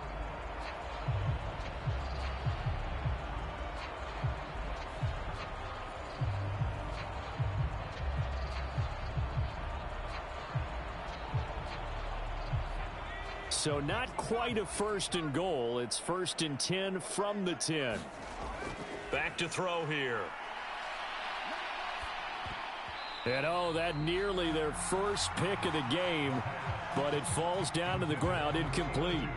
[SPEAKER 2] So not quite a 1st and goal. It's 1st and 10 from the 10. Back to throw here. And oh, that nearly their first pick of the game, but it falls down to the ground, incomplete.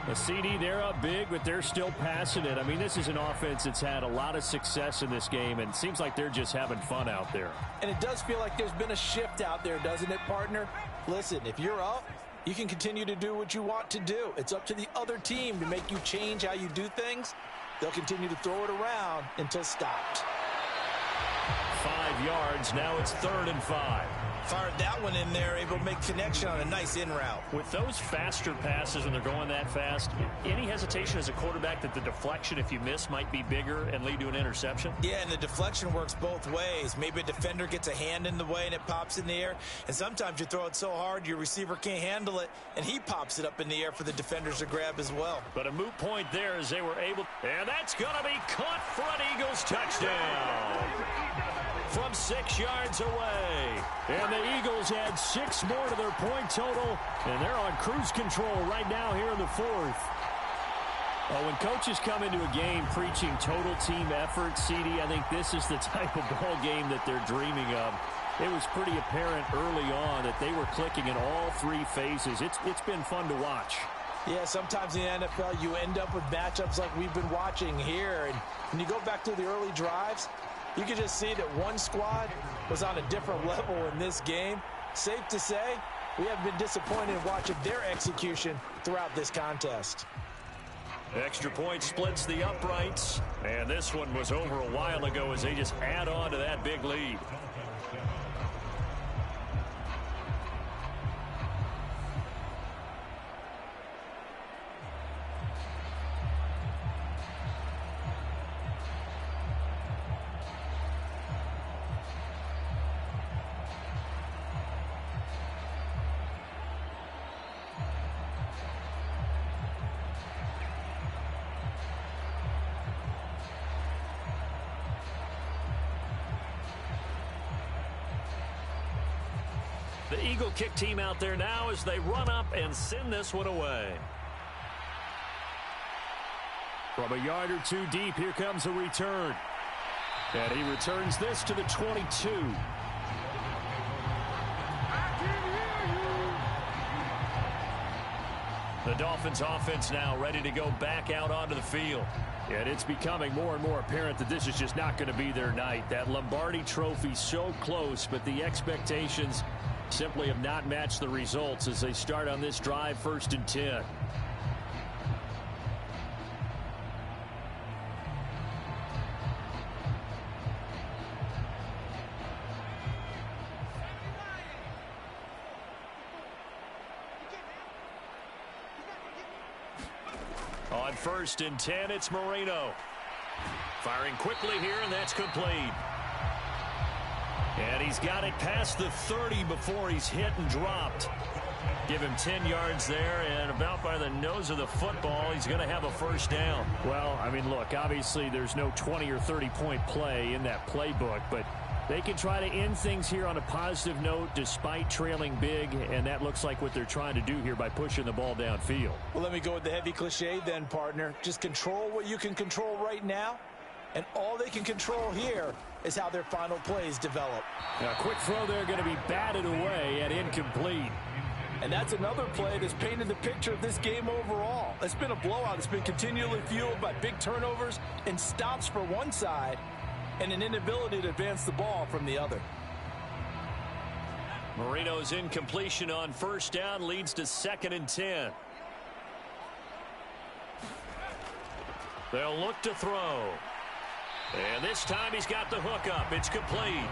[SPEAKER 2] A CD, they're up big, but they're still passing it. I mean, this is an offense that's had a lot of success in this game, and it seems like they're just having fun out there.
[SPEAKER 3] And it does feel like there's been a shift out there, doesn't it, partner? Listen, if you're up, you can continue to do what you want to do. It's up to the other team to make you change how you do things. They'll continue to throw it around until stopped.
[SPEAKER 2] 5 yards. Now it's 3rd and 5.
[SPEAKER 3] Fired that one in there, able to make connection on a nice in route.
[SPEAKER 2] With those faster passes when they're going that fast, any hesitation as a quarterback that the deflection, if you miss, might be bigger and lead to an interception?
[SPEAKER 3] Yeah, and the deflection works both ways. Maybe a defender gets a hand in the way and it pops in the air. And sometimes you throw it so hard your receiver can't handle it, and he pops it up in the air for the defenders to grab as well.
[SPEAKER 2] But a moot point there as they were able. And that's going to be caught for an Eagles touchdown. From 6 yards away. And the Eagles add 6 more to their point total, and they're on cruise control right now here in the 4th. When coaches come into a game preaching total team effort, CD, I think this is the type of ball game that they're dreaming of. It was pretty apparent early on that they were clicking in all 3 phases. It's been fun to watch.
[SPEAKER 3] Yeah, sometimes in the NFL you end up with matchups like we've been watching here. And when you go back to the early drives, you can just see that one squad was on a different level in this game. Safe to say, we have been disappointed in watching their execution throughout this contest.
[SPEAKER 2] Extra point splits the uprights, and this one was over a while ago as they just add on to that big lead. The Eagle kick team out there now as they run up and send this one away. From a yard or 2 deep, here comes a return. And he returns this to the 22. The Dolphins offense now ready to go back out onto the field. And it's becoming more and more apparent that this is just not going to be their night. That Lombardi trophy so close, but the expectations simply have not matched the results as they start on this drive, 1st and 10. On 1st and 10, it's Marino. Firing quickly here, and that's complete. And he's got it past the 30 before he's hit and dropped. Give him 10 yards there, and about by the nose of the football, he's going to have a 1st down. Well, I mean, look, obviously there's no 20 or 30-point play in that playbook, but they can try to end things here on a positive note despite trailing big, and that looks like what they're trying to do here by pushing the ball downfield.
[SPEAKER 3] Well, let me go with the heavy cliche then, partner. Just control what you can control right now, and all they can control here is how their final plays develop.
[SPEAKER 2] Now, a quick throw there going to be batted away and incomplete.
[SPEAKER 3] And that's another play that's painted the picture of this game overall. It's been a blowout. It's been continually fueled by big turnovers and stops for one side and an inability to advance the ball from the other.
[SPEAKER 2] Marino's incompletion on 1st down leads to 2nd and 10. They'll look to throw. And this time he's got the hook up. It's complete.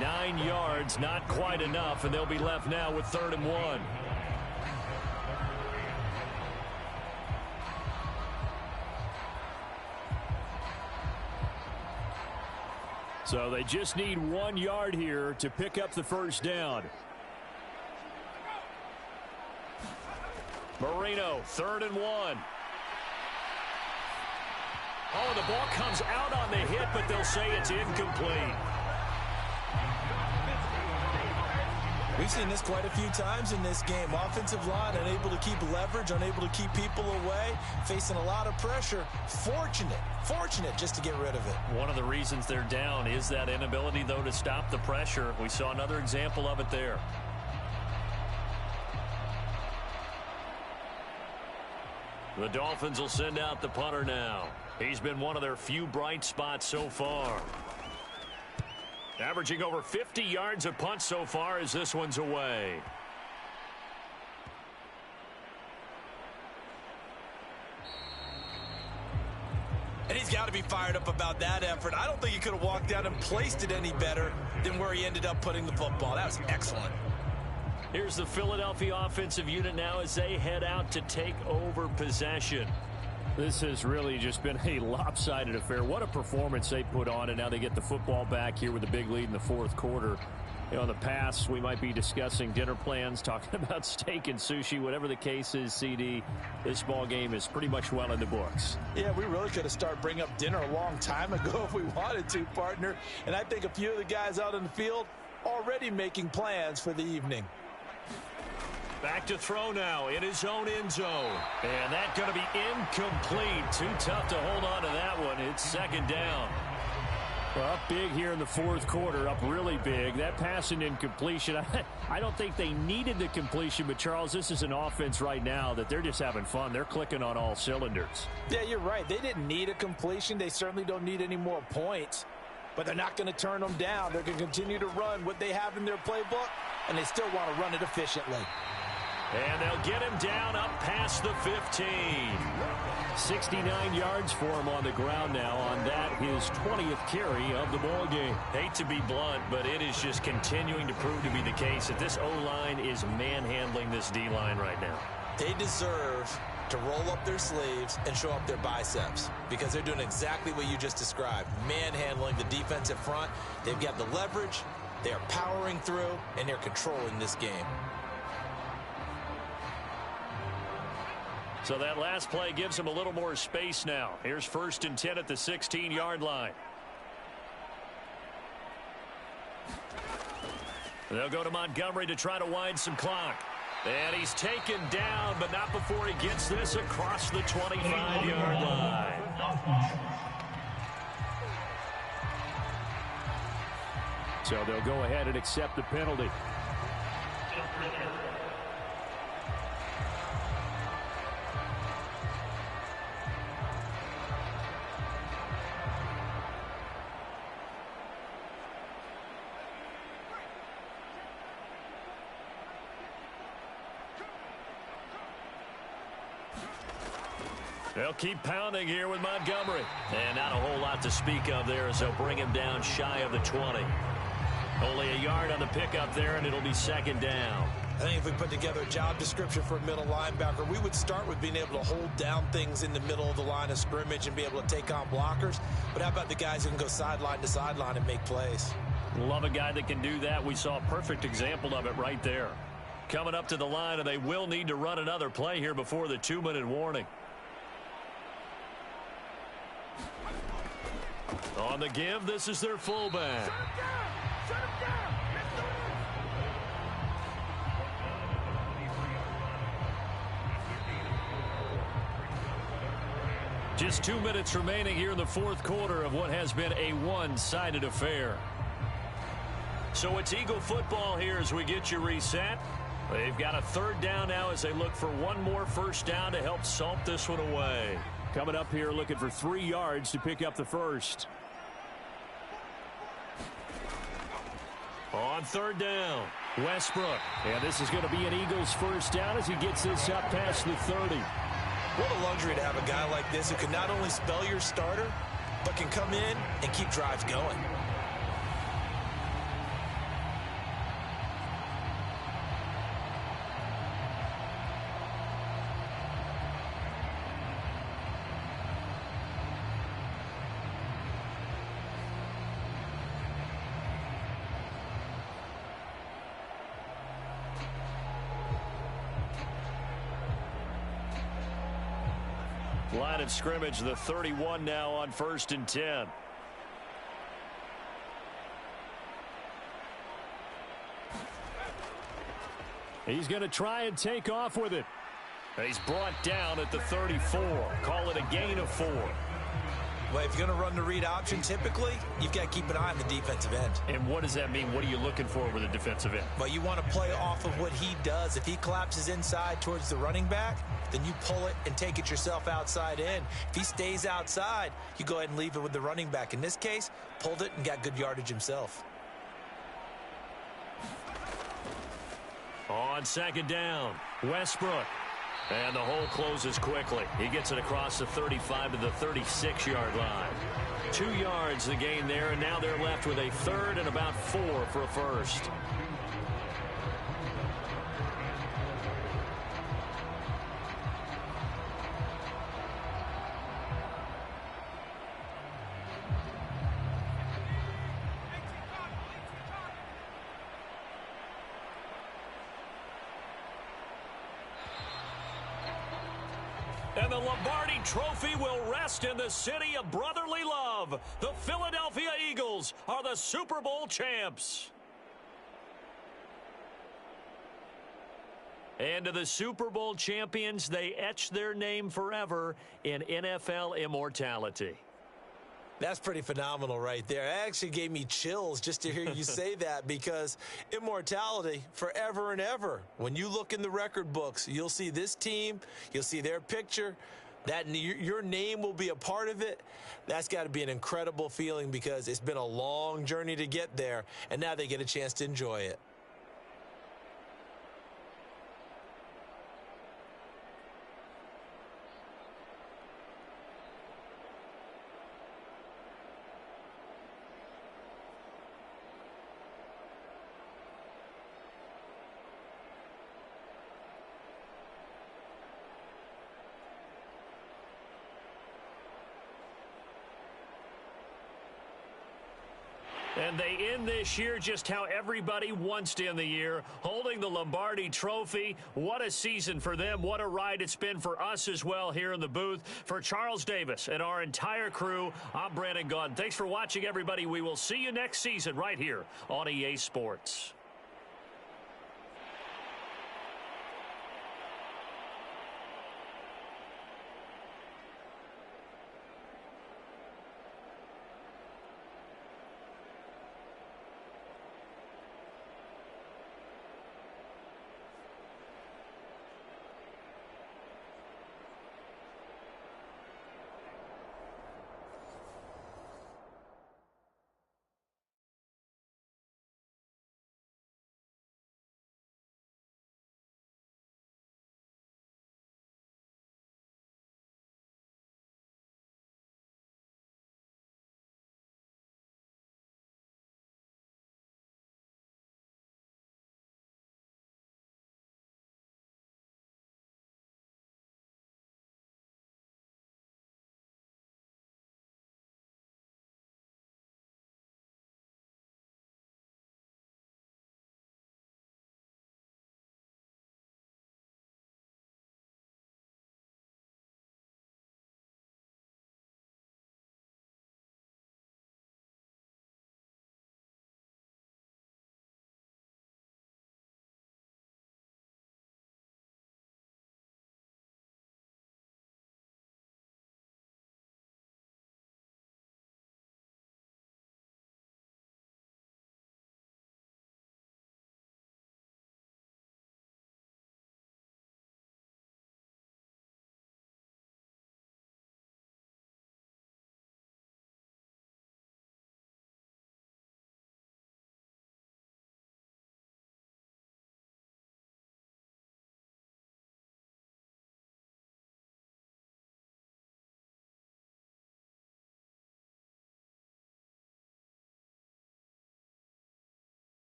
[SPEAKER 2] 9 yards, not quite enough, and they'll be left now with 3rd and 1. So they just need 1 yard here to pick up the first down. Marino, 3rd and 1. Oh, the ball comes out on the hit, but they'll say it's incomplete.
[SPEAKER 4] We've seen this quite a few times in this game. Offensive line unable to keep leverage, unable to keep people away, facing a lot of pressure. Fortunate just to get rid of it.
[SPEAKER 2] One of the reasons they're down is that inability, though, to stop the pressure. We saw another example of it there. The Dolphins will send out the punter now. He's been one of their few bright spots so far. Averaging over 50 yards a punt so far as this one's away.
[SPEAKER 4] And he's got to be fired up about that effort. I don't think he could have walked out and placed it any better than where he ended up putting the football. That was excellent.
[SPEAKER 2] Here's the Philadelphia offensive unit now as they head out to take over possession. This has really just been a lopsided affair. What a performance they put on, and now they get the football back here with a big lead in the 4th quarter. You know, in the past, we might be discussing dinner plans, talking about steak and sushi, whatever the case is, CD. This ball game is pretty much well in the books.
[SPEAKER 4] Yeah, we really could have started bringing up dinner a long time ago if we wanted to, partner. And I think a few of the guys out in the field already making plans for the evening.
[SPEAKER 2] Back to throw now in his own end zone. And that's going to be incomplete. Too tough to hold on to that one. It's 2nd down. Well, up big here in the 4th quarter, up really big. That pass and incompletion, I don't think they needed the completion, but Charles, this is an offense right now that they're just having fun. They're clicking on all cylinders.
[SPEAKER 3] Yeah, you're right. They didn't need a completion. They certainly don't need any more points, but they're not going to turn them down. They're going to continue to run what they have in their playbook, and they still want to run it efficiently.
[SPEAKER 2] And they'll get him down up past the 15. 69 yards for him on the ground now on that, his 20th carry of the ball game. Hate to be blunt, but it is just continuing to prove to be the case that this O-line is manhandling this D-line right now.
[SPEAKER 4] They deserve to roll up their sleeves and show up their biceps because they're doing exactly what you just described, manhandling the defensive front. They've got the leverage, they are powering through, and they're controlling this game.
[SPEAKER 2] So that last play gives him a little more space now. Here's 1st and 10 at the 16-yard line. They'll go to Montgomery to try to wind some clock. And he's taken down, but not before he gets this across the 25-yard line. So they'll go ahead and accept the penalty. They'll keep pounding here with Montgomery. And not a whole lot to speak of there as they'll bring him down shy of the 20. Only a yard on the pickup there, and it'll be 2nd down.
[SPEAKER 4] I think if we put together a job description for a middle linebacker, we would start with being able to hold down things in the middle of the line of scrimmage and be able to take on blockers. But how about the guys who can go sideline to sideline and make plays?
[SPEAKER 2] Love a guy that can do that. We saw a perfect example of it right there. Coming up to the line, and they will need to run another play here before the 2-minute warning. On the give, this is their fullback.
[SPEAKER 7] Shut him down! Shut him down!
[SPEAKER 2] Just 2 minutes remaining here in the 4th quarter of what has been a one-sided affair. So it's Eagle football here as we get you reset. They've got a 3rd down now as they look for one more first down to help salt this one away.
[SPEAKER 5] Coming up here looking for 3 yards to pick up the first.
[SPEAKER 2] On 3rd down, Westbrook.
[SPEAKER 5] And this is going to be an Eagles first down as he gets this up past the 30.
[SPEAKER 4] What a luxury to have a guy like this who can not only spell your starter, but can come in and keep drives going.
[SPEAKER 2] Line of scrimmage, the 31 now on 1st and 10. He's going to try and take off with it. He's brought down at the 34. Call it a gain of 4.
[SPEAKER 4] Well, if you're going to run the read option, typically, you've got to keep an eye on the defensive end.
[SPEAKER 2] And what does that mean? What are you looking for with a defensive end?
[SPEAKER 4] Well, you want to play off of what he does. If he collapses inside towards the running back, then you pull it and take it yourself outside in. If he stays outside, you go ahead and leave it with the running back. In this case, pulled it and got good yardage himself.
[SPEAKER 2] On 2nd down, Westbrook. And the hole closes quickly. He gets it across the 35 to the 36-yard line. 2 yards the gain there, and now they're left with a 3rd and about 4 for a first. And the Lombardi Trophy will rest in the city of brotherly love. The Philadelphia Eagles are the Super Bowl champs. And to the Super Bowl champions, they etch their name forever in NFL immortality.
[SPEAKER 4] That's pretty phenomenal right there. It actually gave me chills just to hear you say that, because immortality forever and ever. When you look in the record books, you'll see this team, you'll see their picture, that your name will be a part of it. That's got to be an incredible feeling, because it's been a long journey to get there, and now they get a chance to enjoy it.
[SPEAKER 2] And they end this year just how everybody wants to end the year, holding the Lombardi Trophy. What a season for them. What a ride it's been for us as well here in the booth. For Charles Davis and our entire crew, I'm Brandon Gaudin. Thanks for watching, everybody. We will see you next season right here on EA Sports.